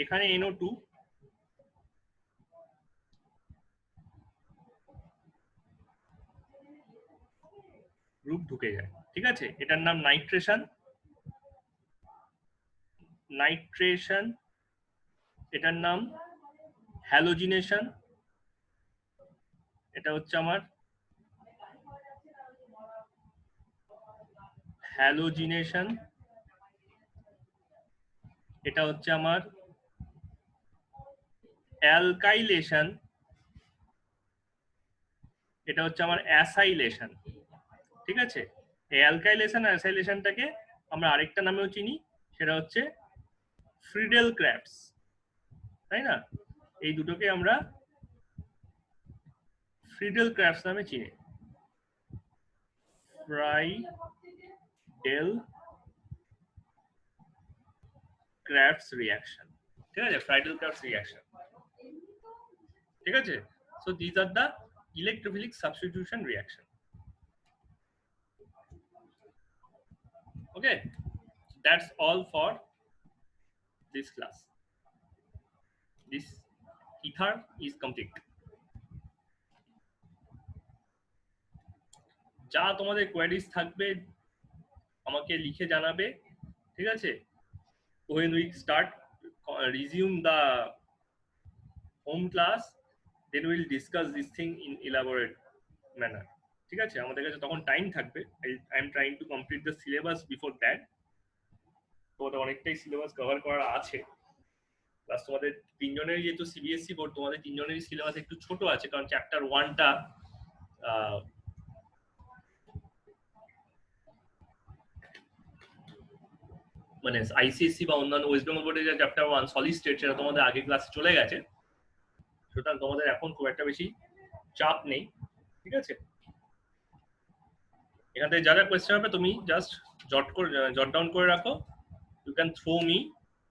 এখানে NO2 গ্রুপ ঢুকে যায়, ঠিক আছে? এটার নাম নাইট্রেশন, নাইট্রেশন, এটার নাম হ্যালোজিনেশন, এটা হচ্ছে আমার হ্যালোজিনেশন, এটা হচ্ছে আমার অ্যালকাইলেশন, এটা হচ্ছে আমার অ্যাসাইলেশন, ঠিক আছে? এই অ্যালকাইলেশন আর অ্যাসাইলেশনটাকে আমরা আরেকটা নামেও চিনি, সেটা হচ্ছে ফ্রিডেল ক্র্যাবস, তাই না? এই দুটোকে আমরা ফ্রিডেল ক্র্যাবস নামে চিনি, ফ্রাইডেল ক্র্যাবস রিঅ্যাকশন, ঠিক আছে? ফ্রাইডেল ক্র্যাবস রিঅ্যাকশন, ঠিক আছে? So this are the electrophilic substitution reaction. Okay, that's all for this class. This ether is complete. যা তোমাদের কোয়েরিজ থাকবে আমাকে লিখে জানাবে, ঠিক আছে? When we start resume the home class, then we will discuss this thing in elaborate manner, ঠিক আছে? আমাদের কাছে তখন টাইম থাকবে। I am trying to complete the syllabus before that. তোমাদের অনেকটাই সিলেবাস কভার করা আছে, প্লাস তোমাদের তিনজনের যেহেতু সিবিএসসি বোর্ড, তোমাদের তিনজনেরই সিলেবাস একটু ছোট আছে, কারণ চ্যাপ্টার 1টা মানে আইসিএসসি বা অন্যান্য ওয়েস্ট বেঙ্গল বোর্ডের যে চ্যাপ্টার 1 সলিড স্টেট, সেটা তোমাদের আগে ক্লাসে চলে গেছে, সুতরাং তোমাদের এখন খুব একটা বেশি চাপ নেই, ঠিক আছে? এখান থেকে যা যা কোয়েশ্চেন হবে তুমি জাস্ট জট ডাউন করে রাখো। You can throw me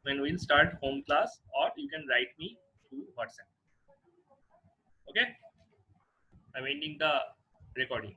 when we'll start home class, or you can write me through WhatsApp. Okay, I'm ending the recording.